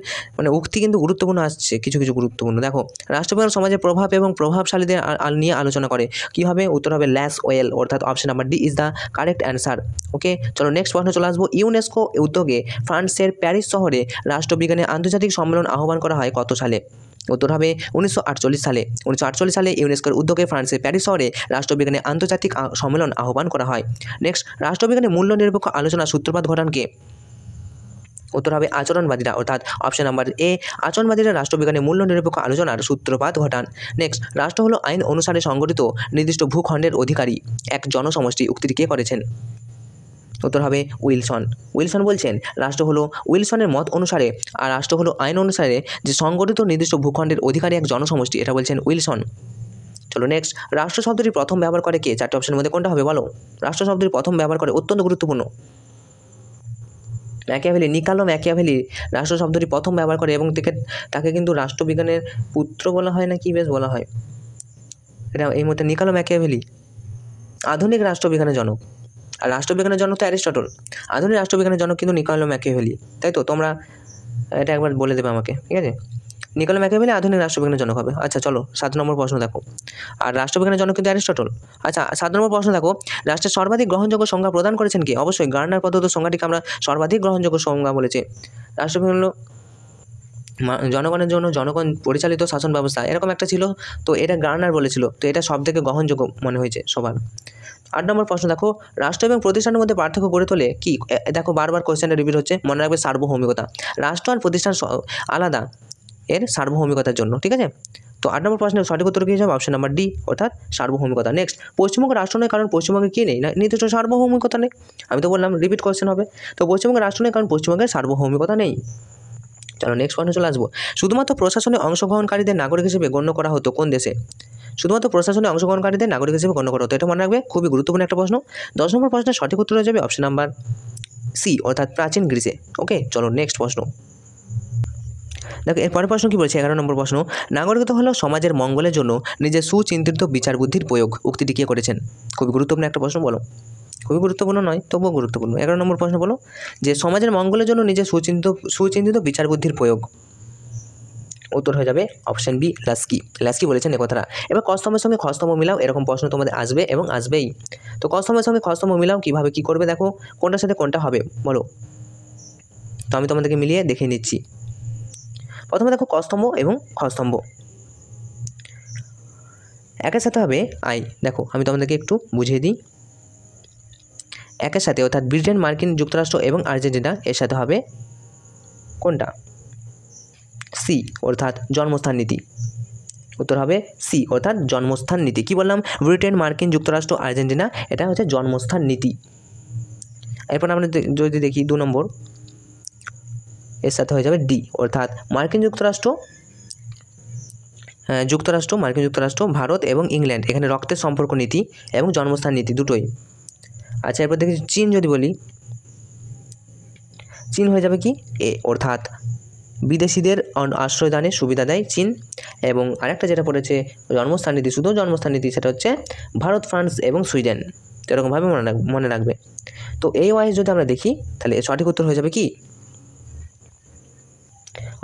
উক্তি কিন্তু গুরুত্বপূর্ণ আসছে, কিছু কিছু গুরুত্বপূর্ণ। দেখো, রাষ্ট্রবিজ্ঞান সমাজের প্রভাব এবং প্রভাবশালীদের নিয়ে আলোচনা করে, কি হবে? উত্তর হবে ল্যাস ওয়েল, অর্থাৎ option number D is the correct answer. Okay, চলো নেক্সট প্রশ্ন চলে আসবো। ইউনেস্কো উদ্যোগে ফ্রান্সের প্যারিস শহরে রাষ্ট্রবিজ্ঞানের আন্তর্জাতিক সম্মেলন আহ্বান করা হয় কত সালে? উত্তর হবে 1948 সালে। 1948 সালে ইউনেস্কোর উদ্যোগে ফ্রান্সের প্যারিস শহরে রাষ্ট্রবিজ্ঞানের আন্তর্জাতিক সম্মেলন আহ্বান করা হয়। নেক্সট, রাষ্ট্রবিজ্ঞানের মূল্য নিরপেক্ষ আলোচনা সূত্রপাত ঘটান কে? উত্তর হবে আচরণবাদীরা, অর্থাৎ অপশন নাম্বার এ, আচরণবাদীরা রাষ্ট্রবিজ্ঞানের মূল্য নিরপেক্ষ আলোচনার সূত্রপাত ঘটান। নেক্সট, রাষ্ট্র হলো আইন অনুসারে সংগঠিত নির্দিষ্ট ভূখণ্ডের অধিকারী এক জনসমষ্টি, উক্তিটি কে করেছেন? উত্তর হবে উইলসন। উইলসন বলছেন রাষ্ট্র হলো, উইলসনের মত অনুসারে, আর রাষ্ট্র হলো আইন অনুসারে যে সংগঠিত নির্দিষ্ট ভূখণ্ডের অধিকারী এক জনসমষ্টি, এটা বলছেন উইলসন। চলো নেক্সট, রাষ্ট্র শব্দটি প্রথম ব্যবহার করে কে? চারটি অপশনের মধ্যে কোনটা হবে বলো? রাষ্ট্র শব্দটি প্রথম ব্যবহার করে, অত্যন্ত গুরুত্বপূর্ণ, ম্যাকিয়াভেলি, নিকালো ম্যাকিয়াভেলি রাষ্ট্র শব্দটি প্রথম ব্যবহার করে, এবং তাকে কিন্তু রাষ্ট্রবিজ্ঞানের পুত্র বলা হয় না কি বেশ বলা হয়, এটা এই মুহূর্তে নিকালো ম্যাকিয়াভেলি আধুনিক রাষ্ট্রবিজ্ঞানের জনক। আর রাষ্ট্রবিজ্ঞানের জনক তো অ্যারিস্টটল, আধুনিক রাষ্ট্রবিজ্ঞানের জনক কিন্তু নিকালো ম্যাকিয়াভেলি, তাই তো? তোমরা এটা একবার বলে দেবে আমাকে, ঠিক আছে? নিকালো ম্যাকিয়াভেলি আধুনিক রাষ্ট্রবিজ্ঞানের জনক হবে। আচ্ছা চলো 7 নম্বর প্রশ্ন দেখো, আর রাষ্ট্রবিজ্ঞানের জনক কিন্তু অ্যারিস্টটল। আচ্ছা 7 নম্বর প্রশ্ন দেখো, রাষ্ট্রের সর্বাধিক গ্রহণযোগ্য সংজ্ঞা প্রদান করেছেন কে? অবশ্যই গার্নার পদ্ধতি সংজ্ঞাটিকে আমরা সর্বাধিক গ্রহণযোগ্য সংজ্ঞা বলেছে। রাষ্ট্রবিজ্ঞান হলো জনগণের জন্য জনগণ পরিচালিত শাসন ব্যবস্থা, এরকম একটা ছিল, তো এটা গার্নার বলেছিল, তো এটা সব থেকে গ্রহণযোগ্য মনে হয়েছে সবার। 8 নম্বর প্রশ্ন দেখো, রাষ্ট্র এবং প্রতিষ্ঠানের মধ্যে পার্থক্য গড়ে তোলে কি? দেখো বারবার কোয়েশ্চেনটা রিপিট হচ্ছে, মনে রাখবে সার্বভৌমিকতা। রাষ্ট্র আর প্রতিষ্ঠান আলাদা এর সার্বভৌমিকতার জন্য, ঠিক আছে? তো 8 নম্বর প্রশ্নের সঠিক উত্তর কী হবে? অপশন নাম্বার ডি, অর্থাৎ সার্বভৌমিকতা। নেক্সট, পশ্চিমবঙ্গ রাষ্ট্র নয় কারণ পশ্চিমবঙ্গে কী নেই? না, নির্দিষ্ট সার্বভৌমিকতা নেই। আমি তো বললাম রিপিট কোয়েশ্চেন হবে, তো পশ্চিমবঙ্গের রাষ্ট্র নেই কারণ পশ্চিমবঙ্গের সার্বভৌমিকতা নেই। চলো নেক্সট প্রশ্নে চলে আসবো। শুধুমাত্র প্রশাসনে অংশগ্রহণকারীদের নাগরিক হিসেবে গণ্য করা হতো কোন দেশে? শুধুমাত্র প্রশাসনে অংশগ্রহণকারীদের নাগরিক হিসেবে গণ্য করা হতো, এটা মনে রাখবে, খুবই গুরুত্বপূর্ণ একটা প্রশ্ন। 10 নম্বর প্রশ্নের সঠিক উত্তর হয়ে যাবে অপশন নাম্বার সি, অর্থাৎ প্রাচীন গ্রিসে। ওকে, চলো নেক্সট প্রশ্ন দেখো। এরপরের প্রশ্ন কি বলছে? 11 নম্বর প্রশ্ন, নাগরিকত্ব হলো সমাজের মঙ্গলের জন্য নিজের সুচিন্তিত বিচার বুদ্ধির প্রয়োগ, উক্তিটি কে করেছেন? খুবই গুরুত্বপূর্ণ একটা প্রশ্ন, বলো। খুবই গুরুত্বপূর্ণ নয়, তবুও গুরুত্বপূর্ণ। 11 নম্বর প্রশ্ন বলো, যে সমাজের মঙ্গলের জন্য নিজের সুচিন্তিত বিচার বুদ্ধির প্রয়োগ, উত্তর হয়ে যাবে অপশন বি, লাস্কি। লাস্কি বলেছেন এ কথাটা। এবার কস্তম্ভের সঙ্গে খস্তম্ভ মিলাও, এরকম প্রশ্ন তোমাদের আসবে এবং আসবেই। তো কস্তম্ভের সঙ্গে খস্তম্ভ মিলাও কীভাবে কী করবে দেখো, কোনটার সাথে কোনটা হবে বলো। তো আমি তোমাদেরকে মিলিয়ে দেখিয়ে নিচ্ছি। প্রথমে দেখো কস্তম্ভ এবং খস্তম্ভ একের সাথে হবে আই। দেখো আমি তোমাদেরকে একটু বুঝিয়ে দিই। একের সাথে, অর্থাৎ ব্রিটেন, মার্কিন যুক্তরাষ্ট্র এবং আর্জেন্টিনা, এর সাথে হবে কোনটা? সি অর্থাৎ জন্মস্থান নীতি। উত্তর হবে সি অর্থাৎ জন্মস্থান নীতি। কি বললাম? ব্রিটেন, মার্কিন যুক্তরাষ্ট্র, আর্জেন্টিনা, এটা হচ্ছে জন্মস্থান নীতি। এরপর আমরা যদি দেখি 2 নম্বর, এর সাথে হয়ে যাবে ডি অর্থাৎ মার্কিন যুক্তরাষ্ট্র, মার্কিন যুক্তরাষ্ট্র, ভারত এবং ইংল্যান্ড, এখানে রক্তের সম্পর্ক নীতি এবং জন্মস্থান নীতি দুটোই। আচ্ছা, এরপর দেখি চীন যদি বলি, চীন হয়ে যাবে কি এ অর্থাৎ বিদেশিদের আশ্রয়দানের সুবিধা দেয় চীন। এবং আরেকটা যেটা পড়েছে জন্মস্থান নীতি, শুধু জন্মস্থান নীতি, সেটা হচ্ছে ভারত, ফ্রান্স এবং সুইডেন। এরকমভাবে মনে রাখবে। তো এই ওয়াইজ যদি আমরা দেখি তাহলে সঠিক উত্তর হয়ে যাবে কি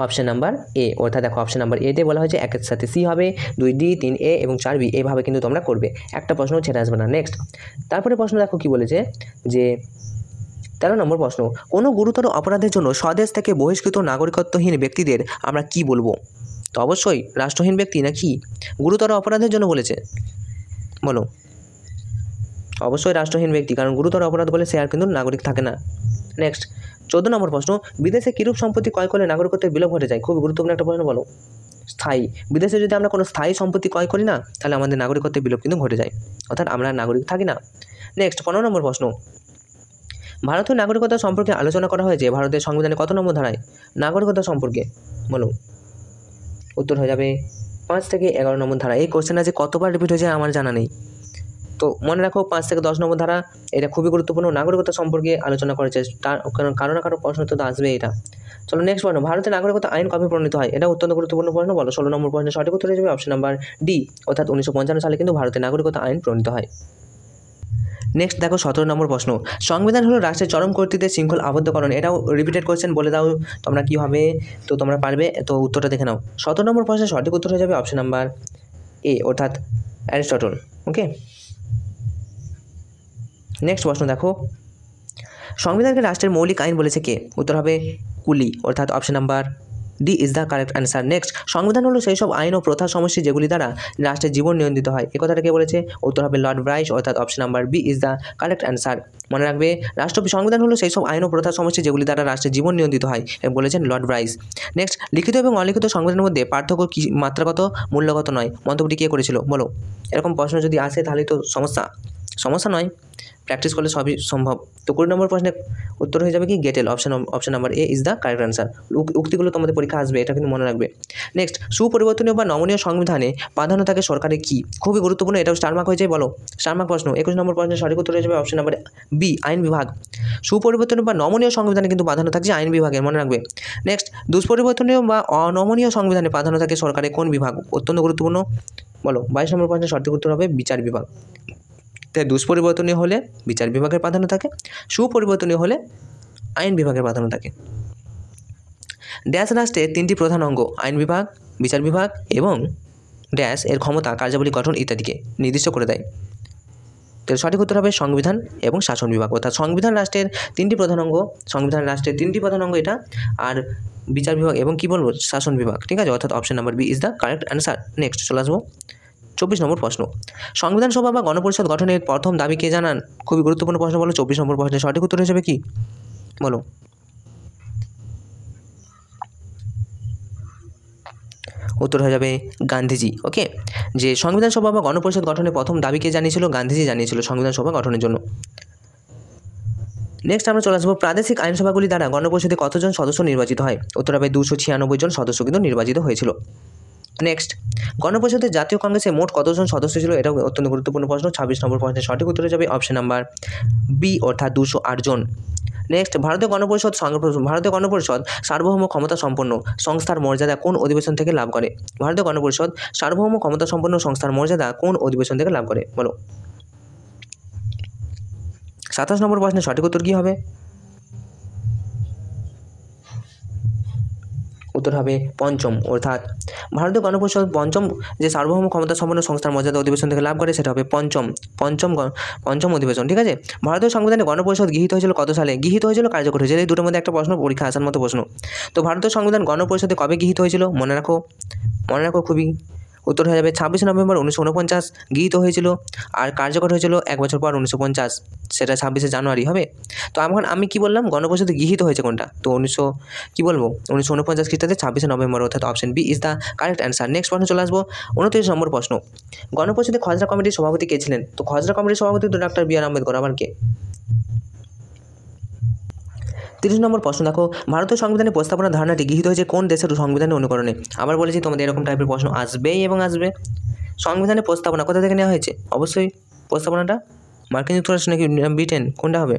অপশন নাম্বার এ। অর্থাৎ দেখো অপশন নাম্বার এতে বলা হয়েছে 1-এর সাথে সি হবে, 2D, 3A এবং 4B, এইভাবে কিন্তু তোমরা করবে, একটা প্রশ্ন ছেড়ে আসবে না। নেক্সট, তারপরে প্রশ্ন দেখো কি বলেছে যে 13 নম্বর প্রশ্ন, কোনো গুরুতর অপরাধের জন্য স্বদেশ থেকে বহিষ্কৃত নাগরিকত্বহীন ব্যক্তিদের আমরা কি বলবো? তো অবশ্যই রাষ্ট্রহীন ব্যক্তি নাকি গুরুতর অপরাধের জন্য বলেছে বলো? অবশ্যই রাষ্ট্রহীন ব্যক্তি, কারণ গুরুতর অপরাধ বলে সে আর কিন্তু নাগরিক থাকে না। নেক্সট 14 নম্বর প্রশ্ন, বিদেশে কিরূপ সম্পত্তি ক্রয় করলে নাগরিকত্বের বিলোপ ঘটে যায়? খুব গুরুত্বপূর্ণ একটা প্রশ্ন, বলো। স্থায়ী, বিদেশে যদি আমরা কোনো স্থায়ী সম্পত্তি ক্রয় করি না, তাহলে আমাদের নাগরিকত্বের বিলোপ কিন্তু ঘটে যায়, অর্থাৎ আমরা নাগরিক থাকি না। নেক্সট 15 নম্বর প্রশ্ন, ভারতীয় নাগরিকতা সম্পর্কে আলোচনা করা হয়েছে ভারতের সংবিধানে কত নম্বর ধারায় নাগরিকতা সম্পর্কে? বলো। উত্তর হয়ে যাবে 5 থেকে 11 নম্বর ধারা। এই কোশ্চেন আছে কতবার রিপিট হয়েছে আমার জানা নেই, তো মনে রাখো 5 থেকে 10 নম্বর ধারা, এটা খুবই গুরুত্বপূর্ণ, নাগরিকতা সম্পর্কে আলোচনা করেছে, তার কারো না কারো প্রশ্ন তো আসবে এটা। চলো নেক্সট প্রশ্ন, ভারতের নাগরিকতা আইন কবে প্রণীত হয়? এটা অত্যন্ত গুরুত্বপূর্ণ প্রশ্ন, বলো। 16 নম্বর প্রশ্নের সঠিক উত্তর হয়ে যাবে অপশন নাম্বার ডি অর্থাৎ 1955 সালে কিন্তু ভারতের নাগরিকতা আইন প্রণীত হয়। নেক্সট দেখো 17 নম্বর প্রশ্ন, সংবিধান হলো রাষ্ট্রের চরম কর্তৃত্বের শৃঙ্খল আবদ্ধকরণ। এটাও রিপিটেড কোশ্চেন, বলে দাও তোমরা কি হবে, তো তোমরা পারবে, তো উত্তরটা দেখে নাও। 17 নম্বর প্রশ্নের সঠিক উত্তর হয়ে যাবে অপশন নাম্বার এ অর্থাৎ অ্যারিস্টটল। ওকে, নেক্সট প্রশ্ন দেখো, সংবিধানকে রাষ্ট্রের মৌলিক আইন বলেছে কে? উত্তর হবে কুলি অর্থাৎ option number D is the correct answer. Next, সংবিধান হলো সেই সব আইন ও প্রথা সমষ্টি যেগুলি দ্বারা রাষ্ট্রের জীবন নিয়ন্ত্রিত হয়। এই কথাটা কে বলেছে? উত্তর হবে লর্ড ব্রাইস অর্থাৎ option number B is the correct answer. মনে রাখবে, সংবিধান হলো সেই সব আইন ও প্রথা সমষ্টি যেগুলি দ্বারা রাষ্ট্রের জীবন নিয়ন্ত্রিত হয়, বলেছেন লর্ড ব্রাইস। নেক্সট, লিখিত এবং অলিখিত সংবিধানের মধ্যে পার্থক্য কি মাত্রাগত, মূল্যগত নয়? মন্তব্যটি কে করেছিল? বলো। এরকম প্রশ্ন যদি আসে তাহলে তো সমস্যা নয়, প্র্যাকটিস করলে সবই সম্ভব। তো 20 নম্বর প্রশ্নের উত্তর হয়ে যাবে কি Gettell, option number A is the correct answer. উক্তিগুলো তোমাদের পরীক্ষা আসবে, এটা কিন্তু মনে রাখবে। নেক্সট, সুপরিবর্তনীয় বা নমনীয় সংবিধানে প্রাধান্য থাকে সরকারের কি? খুবই গুরুত্বপূর্ণ, এটাও স্টার মার্ক হয়ে যায়, বলো। স্টার মার্ক প্রশ্ন। 21 নম্বর প্রশ্নের সঠিক উত্তর হয়ে যাবে অপশন নাম্বার বি আইন বিভাগ। সুপরিবর্তনীয় বা নমনীয় সংবিধানে কিন্তু প্রাধান্য থাকছে আইন বিভাগের, মনে রাখবে। নেক্সট, দুষ্পরিবর্তনীয় বা অনমনীয় সংবিধানে প্রাধান্য থাকে সরকারের কোন বিভাগ? অত্যন্ত গুরুত্বপূর্ণ, বলো। 22 নম্বর প্রশ্নের সঠিক উত্তর হবে বিচার বিভাগ। তাই দুষ্পরিবর্তনীয় হলে বিচার বিভাগের প্রাধান্য থাকে, সুপরিবর্তনীয় হলে আইন বিভাগের প্রাধান্য থাকে। ড্যাশ রাষ্ট্রের 3টি প্রধান অঙ্গ আইন বিভাগ, বিচার বিভাগ এবং ড্যাশ এর ক্ষমতা, কার্যাবলী, গঠন ইত্যাদিকে নির্দিষ্ট করে দেয়। তো সঠিক উত্তর হবে সংবিধান এবং শাসন বিভাগ। অর্থাৎ সংবিধান রাষ্ট্রের 3টি প্রধান অঙ্গ, সংবিধান রাষ্ট্রের 3টি প্রধান অঙ্গ এটা, আর বিচার বিভাগ এবং কি বলবো শাসন বিভাগ, ঠিক আছে। অর্থাৎ option number B is the correct answer. Next চলে আসবো 24 নম্বর প্রশ্ন, সংবিধান সভা বা গণপরিষদ গঠনের প্রথম দাবি কে জানান? খুবই গুরুত্বপূর্ণ প্রশ্ন, বলো। 24 নম্বর প্রশ্নের সঠিক উত্তর হিসেবে কি? বলো। উত্তর হয়ে যাবে গান্ধীজি। ওকে, যে সংবিধান সভা বা গণপরিষদ গঠনের প্রথম দাবি কে জানিয়েছিল? গান্ধীজি জানিয়েছিল সংবিধান সভা গঠনের জন্য। নেক্সট আমরা চলে আসবো, প্রাদেশিক আইনসভাগুলি দ্বারা গণপরিষদে কতজন সদস্য নির্বাচিত হয়? উত্তর হবে 296 জন সদস্য কিন্তু নির্বাচিত হয়েছিল। নেক্সট, গণপরিষদের জাতীয় কংগ্রেসে মোট কতজন সদস্য ছিল? এটাও অত্যন্ত গুরুত্বপূর্ণ প্রশ্ন। 26 নম্বর প্রশ্নের সঠিক উত্তর হয়ে যাবে অপশন নাম্বার বি অর্থাৎ 208 জন। নেক্সট, ভারতীয় গণপরিষদ সার্বভৌম ক্ষমতা সম্পন্ন সংস্থার মর্যাদা কোন অধিবেশন থেকে লাভ করে? ভারতীয় গণপরিষদ সার্বভৌম ক্ষমতা সম্পন্ন সংস্থার মর্যাদা কোন অধিবেশন থেকে লাভ করে? বলো। 27 নম্বর প্রশ্নের সঠিক উত্তর কী হবে? উত্তর হবে পঞ্চম, অর্থাৎ ভারতীয় গণপরিষদ পঞ্চম যে সার্বভৌম ক্ষমতা সম্পন্ন সংস্থার মর্যাদা অধিবেশন থেকে লাভ করে সেটা হবে পঞ্চম অধিবেশন, ঠিক আছে। ভারতীয় সংবিধানে গণপরিষদ গৃহীত হয়েছিল কত সালে? গৃহীত হয়েছিল, কার্যকর হয়েছিল, এই দুটোর মধ্যে একটা প্রশ্ন পরীক্ষা আসার মতো প্রশ্ন। তো ভারতীয় সংবিধান গণপরিষদে কবে গৃহীত হয়েছিল? মনে রাখো খুবই উত্তর হয়ে যাবে 26 নভেম্বর 1949 গৃহীত হয়েছিল, আর কার্যকর হয়েছিল 1 বছর পর 1950, সেটা 26শে জানুয়ারি হবে। তো এখন আমি কি বললাম, গণপরিষদে গৃহীত হয়েছে কোনটা, তো 1949 খ্রিস্টাব্দে 26শে নভেম্বর, অর্থাৎ option B is the correct answer. Next প্রশ্ন চলে আসবো, 29 নম্বর প্রশ্ন, গণপরিষদে খসড়া কমিটির সভাপতি কে ছিলেন? তো খসড়া কমিটির সভাপতি তো ডক্টর বি আর আম্বেদকর, আবার কে? 30 নম্বর প্রশ্ন দেখো, ভারতীয় সংবিধানের প্রস্তাবনা ধারণাটি গৃহীত হয়েছে কোন দেশের সংবিধানের অনুকরণে? আবার বলেছি তোমাদের এরকম টাইপের প্রশ্ন আসবেই এবং আসবে। সংবিধানের প্রস্তাবনা কোথা থেকে নেওয়া হয়েছে? অবশ্যই প্রস্তাবনাটা মার্কিন যুক্তরাষ্ট্র নাকি ব্রিটেন, কোনটা হবে?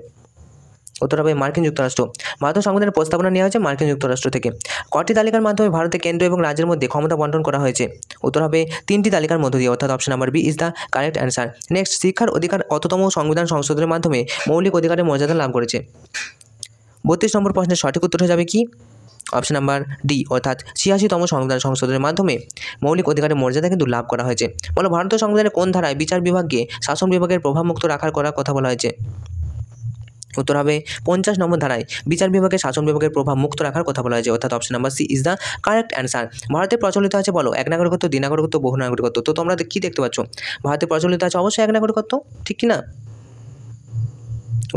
উত্তর হবে মার্কিন যুক্তরাষ্ট্র। ভারতীয় সংবিধানের প্রস্তাবনা নেওয়া হয়েছে মার্কিন যুক্তরাষ্ট্র থেকে। কটি তালিকার মাধ্যমে ভারতের কেন্দ্র এবং রাজ্যের মধ্যে ক্ষমতা বন্টন করা হয়েছে? উত্তর হবে 3টি তালিকার মধ্য দিয়ে, অর্থাৎ option number B is the correct answer. Next, শিক্ষার অধিকার কততম সংবিধান সংশোধনের মাধ্যমে মৌলিক অধিকারের মর্যাদা লাভ করেছে? 32 নম্বর প্রশ্নের সঠিক উত্তর হয়ে যাবে কি? অপশন নাম্বার ডি, অর্থাৎ 86তম সংবিধান সংশোধনের মাধ্যমে মৌলিক অধিকারের মর্যাদা কিন্তু লাভ করা হয়েছে। বলো, ভারতীয় সংবিধানের কোন ধারায় বিচার বিভাগকে শাসন বিভাগের প্রভাবমুক্ত করার কথা বলা হয়েছে? উত্তর হবে 50 নম্বর ধারায় বিচার বিভাগের শাসন বিভাগের প্রভাব মুক্ত রাখার কথা বলা হয়েছে, অর্থাৎ option number C is the correct answer. ভারতে প্রচলিত আছে বলো এক নাগরিকত্ব, দ্বি নাগরিকত্ব, বহু নাগরিকত্ব। তো তোমরা কি দেখতে পাচ্ছ, ভারতে প্রচলিত আছে অবশ্যই এক নাগরিকত্ব, ঠিক কি না?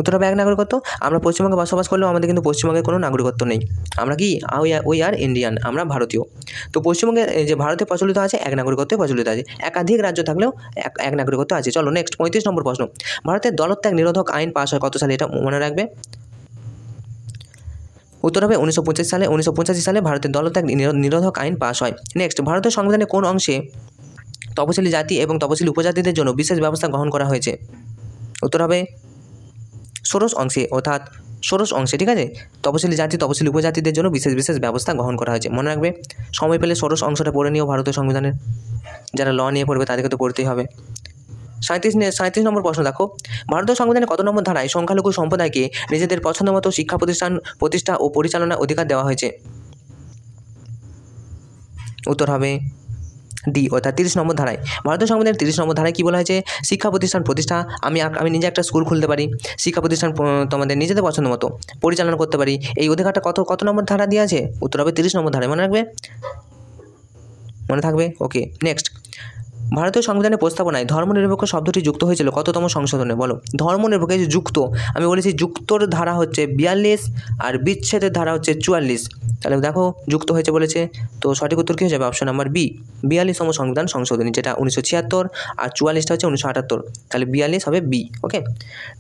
উত্তর হবে এক নাগরিকত্ব। আমরা পশ্চিমবঙ্গে বসবাস করলেও আমাদের কিন্তু পশ্চিমবঙ্গের কোনো নাগরিকত্ব নেই, আমরা কি উই আর ইন্ডিয়ান, আমরা ভারতীয়। তো পশ্চিমবঙ্গে যে ভারতে প্রচলিত আছে এক নাগরিকত্ব প্রচলিত আছে, একাধিক রাজ্য থাকলেও এক নাগরিকত্ব আছে। চলো নেক্সট, 35 নম্বর প্রশ্ন, ভারতের দলত্যাগ নিরোধক আইন পাস হয় কত সালে? এটা মনে রাখবে। উত্তর হবে 1985 সালে ভারতের দলত্যাগ নিরোধক আইন পাস হয়। নেক্সট, ভারতের সংবিধানের কোন অংশে তপশিলি জাতি এবং তপশিলি উপজাতিদের জন্য বিশেষ ব্যবস্থা গ্রহণ করা হয়েছে? উত্তর হবে ষোড়শ অংশে, অর্থাৎ ষোড়শ অংশে, ঠিক আছে। তপশিলি জাতি তপশিলি উপজাতিদের জন্য বিশেষ ব্যবস্থা গ্রহণ করা হয়েছে, মনে রাখবে। সময় পেলে ষোড়শ অংশটা পড়ে নিও ভারতীয় সংবিধানের, যারা ল নিয়ে পড়বে তাদেরকে তো পড়তেই হবে। 37 নম্বর প্রশ্ন দেখো, ভারতীয় সংবিধানের কত নম্বর ধারায় সংখ্যালঘু সম্প্রদায়কে নিজেদের পছন্দ মতো শিক্ষা প্রতিষ্ঠা ও পরিচালনার অধিকার দেওয়া হয়েছে? উত্তর হবে ডি, অর্থাৎ 30 নম্বর ধারায়। ভারতীয় সংবিধানের 30 নম্বর ধারায় কী বলা হয়েছে? শিক্ষা প্রতিষ্ঠা, আমি নিজে একটা স্কুল খুলতে পারি, শিক্ষা প্রতিষ্ঠান তোমাদের নিজেদের পছন্দ মতো পরিচালনা করতে পারি, এই অধিকারটা কত নম্বর ধারা দিয়ে আছে? উত্তর হবে 30 নম্বর ধারায়, মনে রাখবে, মনে থাকবে। ওকে, নেক্সট, ভারতীয় সংবিধানের প্রস্তাবনায় ধর্মনিরপেক্ষ শব্দটি যুক্ত হয়েছিল কততম সংশোধনে? বলো, ধর্মনিরপেক্ষ যে যুক্ত, আমি বলেছি যুক্তর ধারা হচ্ছে 42 আর বিচ্ছেদের ধারা হচ্ছে 44, তাহলে দেখো যুক্ত হয়েছে বলেছে, তো সঠিক উত্তর কী হয়ে যাবে? অপশন নাম্বার বি, 42তম সংবিধান সংশোধনী, যেটা 1976, আর 44টা হচ্ছে 1978, তাহলে 42 হবে বি। ওকে,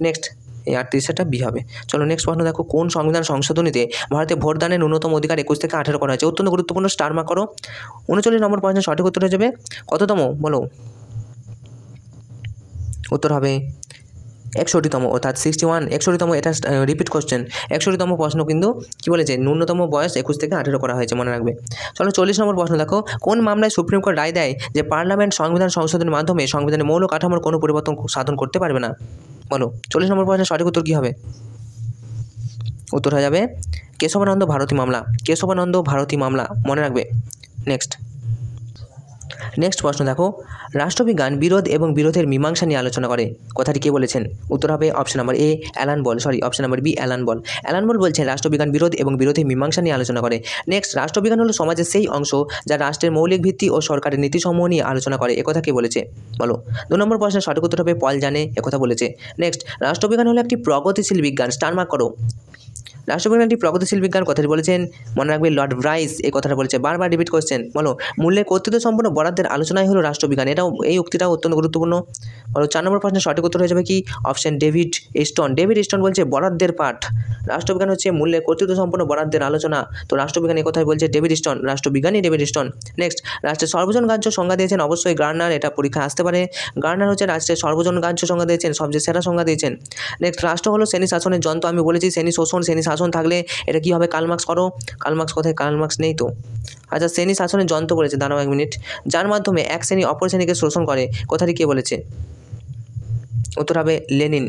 নেক্সট, এই 38টা বি হবে। চলো নেক্সট প্রশ্ন দেখো, কোন সংবিধান সংশোধনীতে ভারতে ভোটদানের ন্যূনতম অধিকার 21 থেকে 18 করা হয়েছে? অত্যন্ত গুরুত্বপূর্ণ, স্টার মার্ক করো। 39 নম্বর প্রশ্নের সঠিক উত্তর হয়ে যাবে কততম? বলো, উত্তর হবে 61তম, অর্থাৎ 61তম। এটা রিপিট কোশ্চেন, 61তম প্রশ্ন কিন্তু কী বলেছে? ন্যূনতম বয়স 21 থেকে 18 করা হয়েছে, মনে রাখবে। চলো 40 নম্বর প্রশ্ন দেখো, কোন মামলায় সুপ্রিম কোর্ট রায় দেয় যে পার্লামেন্ট সংবিধান সংশোধনের মাধ্যমে সংবিধানের মৌল কাঠামোর কোনো পরিবর্তন সাধন করতে পারবে না? বলো, 40 নম্বর প্রশ্নের সঠিক উত্তর কী হবে? উত্তর হয়ে যাবে কেশবানন্দ ভারতী মামলা, মনে রাখবে। নেক্সট প্রশ্ন দেখো, রাষ্ট্রবিজ্ঞান বিরোধ এবং বিরোধের মীমাংসা নিয়ে আলোচনা করে, কথাটি কে বলেছেন? উত্তর হবে option number A, option number B, Alan Ball বলছেন রাষ্ট্রবিজ্ঞান বিরোধ এবং বিরোধের মীমাংসা নিয়ে আলোচনা করে। নেক্সট, রাষ্ট্রবিজ্ঞান হলো সমাজের সেই অংশ যা রাষ্ট্রের মৌলিক ভিত্তি ও সরকারের নীতিসমূহ নিয়ে আলোচনা করে, একথা কে বলেছে? বলো, 2 নম্বর প্রশ্নের সঠিক উত্তর হবে পল জানে, একথা বলেছে। নেক্সট, রাষ্ট্রবিজ্ঞান হলো একটি প্রগতিশীল বিজ্ঞান, স্টার মার্ক করো। রাষ্ট্রবিজ্ঞান একটি প্রগতিশীল বিজ্ঞান, কথাটি বলেছেন, মনে রাখবে, লর্ড ব্রাইস এই কথাটা বলেছে, বারবার রিপিট কোশ্চেন। বলো, মূল্যের কর্তৃত্ব সম্পন্ন বরাদ্দের আলোচনাই হলো রাষ্ট্রবিজ্ঞান, এই উক্তিটাও অত্যন্ত গুরুত্বপূর্ণ। বলো, 4 নম্বর প্রশ্নের সঠিক উত্তর হয়ে যাবে কি? অপশন ডেভিড স্টোন বলছে বরাদ্দের পাঠ, রাষ্ট্রবিজ্ঞান হচ্ছে মূল্যের কর্তৃত্ব সম্পন্ন বরাদ্দের আলোচনা, তো রাষ্ট্রবিজ্ঞান এই কথাই বলছে রাষ্ট্রবিজ্ঞানী ডেভিড স্টোন। নেক্সট, রাষ্ট্রের সর্বজন গ্রাহ্য সংজ্ঞা দিয়েছেন অবশ্যই গার্নার, এটা পরীক্ষা আসতে পারে। গার্নার হচ্ছে রাষ্ট্রের সর্বজন গ্রাহ্য সংজ্ঞা দিয়েছেন, সবচেয়ে সেরা সংজ্ঞা দিয়েছেন। নেক্সট, রাষ্ট্র হলো শ্রেণী শাসনের যন্ত্র, আমি বলেছি শ্রেণী শাসন থাকলে এটা কী হবে? কালমার্কস করো, কালমার্কস কোথায়? কালমার্কস নেই তো। আচ্ছা, শ্রেণী শাসনের যন্ত্র বলেছে, দাঁড়াও 1 মিনিট, যার মাধ্যমে এক শ্রেণী অপর শ্রেণীকে শোষণ করে, কথাটি কে বলেছে? উত্তর হবে লেনিন।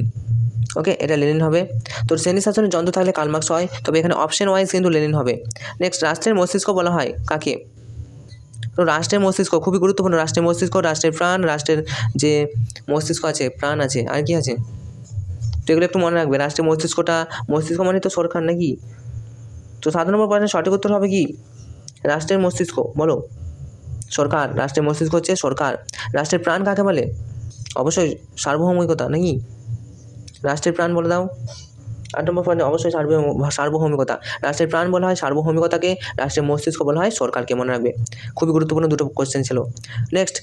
ওকে, এটা লেনিন হবে। তো শ্রেণী শাসনের যন্ত্র থাকলে কালমার্কস হয়, তবে এখানে অপশন ওয়াইজ কিন্তু লেনিন হবে। নেক্সট, রাষ্ট্রের মস্তিষ্ক বলা হয় কাকে? তো রাষ্ট্রের মস্তিষ্ক খুবই গুরুত্বপূর্ণ, রাষ্ট্রের মস্তিষ্ক, রাষ্ট্রের প্রাণ, রাষ্ট্রের যে মস্তিষ্ক আছে, প্রাণ আছে, আর কি আছে, তো এগুলো একটু মনে রাখবে। রাষ্ট্রের মস্তিষ্ক মানে তো সরকার নাকি? তো 7 নম্বর প্রশ্নের সঠিক উত্তর হবে কি? রাষ্ট্রের মস্তিষ্ক, বলো, সরকার। রাষ্ট্রের মস্তিষ্ক হচ্ছে সরকার। রাষ্ট্রের প্রাণ কাকে বলে? অবশ্যই সার্বভৌমিকতা নাকি? রাষ্ট্রের প্রাণ বলে দাও। 8 নম্বর পয়েন্টে অবশ্যই সার্বভৌমিকতা। রাষ্ট্রের প্রাণ বলা হয় সার্বভৌমিকতাকে, রাষ্ট্রের মস্তিষ্ক বলা হয় সরকারকে, মনে রাখবে। খুবই গুরুত্বপূর্ণ দুটো কোশ্চেন ছিল। নেক্সট,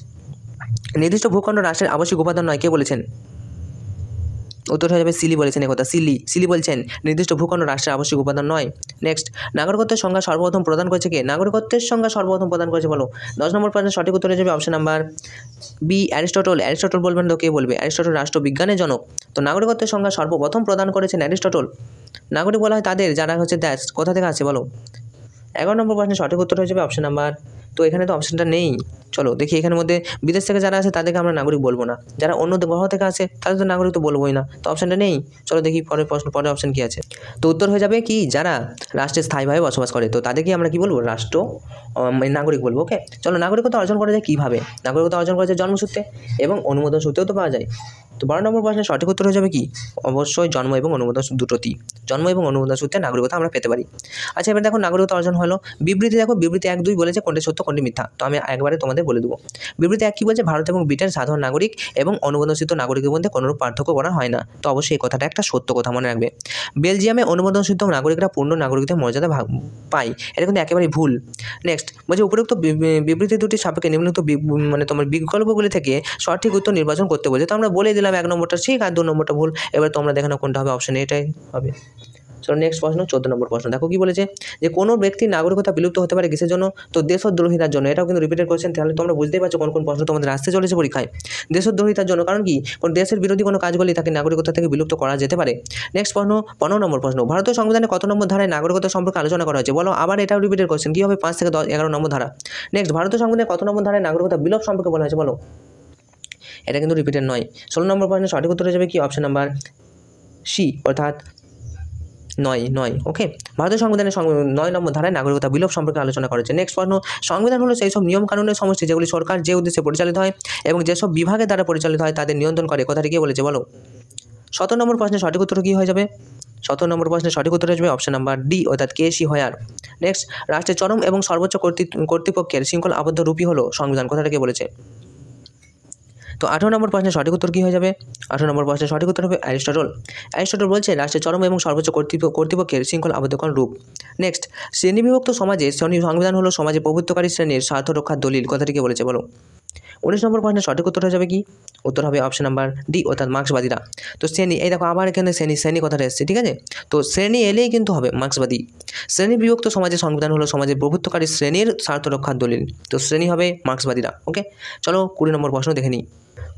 নির্দিষ্ট ভূখণ্ড রাষ্ট্রের আবশ্যিক উপাদান নয়, কে বলেছেন? উত্তর হয়ে যাবে সিলি বলেছেন একথা। সিলি বলছেন নির্দিষ্ট ভূখণ্ড রাষ্ট্রের আবশ্যিক উপাদান নয়। নেক্সট, নাগরিকত্বের সংজ্ঞা সর্বপ্রথম প্রদান করেছে কে? নাগরিকত্বের সংজ্ঞা সর্বপ্রথম প্রদান করেছে বলো। 10 নম্বর প্রশ্নের সঠিক উত্তর হয়ে যাবে option number B, Aristotle. Aristotle বলবেন তো কে বলবে? অ্যারিস্টটল রাষ্ট্রবিজ্ঞানের জনক। তো নাগরিকত্বের সংজ্ঞা সর্বপ্রথম প্রদান করেছেন অ্যারিস্টটল। নাগরিক বলা হয় তাদের যারা হচ্ছে দেশ, কোথা থেকে আসে বলো। 11 নম্বর প্রশ্নের সঠিক উত্তর হয়ে যাবে অপশন নাম্বার, তো এখানে তো অপশনটা নেই। চলো দেখি, এখানের মধ্যে বিদেশ থেকে যারা আসে তাদেরকে আমরা নাগরিক বলবো না, যারা অন্য গ্রহ থেকে আসে তাদের তো নাগরিক তো বলবোই না, তো অপশনটা নেই। চলো দেখি পরের প্রশ্ন, পরের অপশন কি আছে। তো উত্তর হয়ে যাবে কি, যারা রাষ্ট্রে স্থায়ীভাবে বসবাস করে, তো তাদেরকে আমরা কি বলবো? রাষ্ট্র নাগরিক বলবো। ওকে, চলো নাগরিকত্ব অর্জন করা যায় কীভাবে? নাগরিকত্ব অর্জন করা যায় জন্মসূত্রে এবং অনুমোদন সূত্রেও তো পাওয়া যায়। তো 12 নম্বর প্রশ্নের সঠিক উত্তর হয়ে যাবে কি? অবশ্যই জন্ম এবং অনুমোদন দুটোতেই, জন্ম এবং অনুমোদন সূত্রে নাগরিকতা আমরা পেতে পারি। আচ্ছা, এবার দেখো নাগরিকতা অর্জন হলো। বিবৃতি দেখো, বিবৃতি 1, 2 বলেছে কোনটি সত্য কোনটি মিথ্যা, তো আমি একবারে তোমাদের বলে দেবো। বিবৃতি 1 কি বলছে? ভারত এবং ব্রিটেন সাধারণ নাগরিক এবং অনুমোদনসূচিত নাগরিকের মধ্যে কোনোরূপ পার্থক্য করা হয় না, তো অবশ্যই এই কথাটা একটা সত্য কথা, মনে রাখবে। বেলজিয়ামে অনুমোদনসূচিত নাগরিকরা পূর্ণ নাগরিকদের মর্যাদা পায়, এটা কিন্তু একেবারেই ভুল। নেক্সট বলছে, উপরোক্ত বিবৃতি দুটি সাপেক্ষে নিম্নলিখিত মানে তোমার বিকল্পগুলি থেকে সঠিক উত্তর নির্বাচন করতে বলছে। তো আমরা বলে দিলাম 1 নম্বরটা ঠিক আর 2 নম্বরটা ভুল। এবার তোমরা দেখে নাও কোনটা হবে, অপশন এটাই হবে। চলো নেক্সট প্রশ্ন, 14 নম্বর প্রশ্ন দেখো কি বলেছে, যে কোনো ব্যক্তির নাগরিকতা বিলুপ্ত হতে পারে কিসের জন্য? তো দেশদ্রোহিতার জন্য। এটাও কিন্তু রিপিটেড কোশ্চেন, তাহলে তোমরা বুঝতেই পারছো কোন কোন প্রশ্ন তোমাদের আসতে চলেছে পরীক্ষায়। দেশদ্রোহিতার জন্য, কারণ কি? কোন দেশের বিরোধী কোনো কাজ করলে তাকে নাগরিকতা থেকে বিলুপ্ত করা যেতে পারে। নেক্সট প্রশ্ন, 15 নম্বর প্রশ্ন, ভারতীয় সংবিধানে কত নম্বর ধারায় নাগরিকতা সম্পর্কে আলোচনা করা হয়েছে বলো। আবার এটাও রিপিটেড কোশ্চেন, কি হবে? 5 থেকে 11 নম্বর ধারা। নেক্সট, ভারতীয় সংবিধানে কত নম্বর ধারায় নাগরিকতা বিলোপ সম্পর্কে বলা হয়েছে বলো। এটা কিন্তু রিপিটেড নয়। 16 নম্বর প্রশ্নের সঠিক উত্তর হয়ে যাবে কি? অপশন নাম্বার সি, অর্থাৎ 9। ওকে, ভারতীয় সংবিধানের 9 নম্বর ধারায় নাগরিকতা বিলোপ সম্পর্কে আলোচনা করেছে। নেক্সট প্রশ্ন, সংবিধান হলো সেই সব নিয়ম কানুনের সমষ্টি যেগুলি সরকার যে উদ্দেশ্যে পরিচালিত হয় এবং যেসব বিভাগের দ্বারা পরিচালিত হয় তাদের নিয়ন্ত্রণ করে, কথাটি কে বলেছে বলো। 17 নম্বর প্রশ্নের সঠিক উত্তর কী হয়ে যাবে? 17 নম্বর প্রশ্নের সঠিক উত্তর হয়ে যাবে অপশন নাম্বার ডি, অর্থাৎ কে.সি. হোয়ার। নেক্সট, রাষ্ট্রের চরম এবং সর্বোচ্চ কর্তৃপক্ষের শৃঙ্খল আবদ্ধ রূপই হলো সংবিধান, কথাটা কে বলেছে? তো 18 নম্বর প্রশ্নের সঠিক উত্তর কী হয়ে যাবে? 18 নম্বর প্রশ্নের সঠিক উত্তর হবে অ্যারিস্টটল। অ্যারিস্টটল বলছে রাষ্ট্রের চরম এবং সর্বোচ্চ কর্তৃপক্ষের শৃঙ্খল আবদ্ধকরণ রূপ। নেক্সট, শ্রেণীবিভক্ত সমাজে সংবিধান হলো সমাজে প্রভুত্বকারী শ্রেণীর স্বার্থ রক্ষার দলিল, কথাটি কে বলেছে বলো। 19 নম্বর প্রশ্নের সঠিক উত্তর হয়ে যাবে কি? উত্তর হবে অপশন নাম্বার ডি, অর্থাৎ মার্ক্সবাদীরা। তো শ্রেণী, এই দেখো আবার এখানে শ্রেণী কথাটা এসেছে, ঠিক আছে? তো শ্রেণী এলেই কিন্তু হবে মার্ক্সবাদী। শ্রেণী বিভক্ত সমাজের সংবিধান হলো সমাজের প্রভুত্বকারী শ্রেণীর স্বার্থ রক্ষার দলিল, তো শ্রেণী হবে মার্ক্সবাদীরা। ওকে, চলো 20 নম্বর প্রশ্ন দেখে নিই।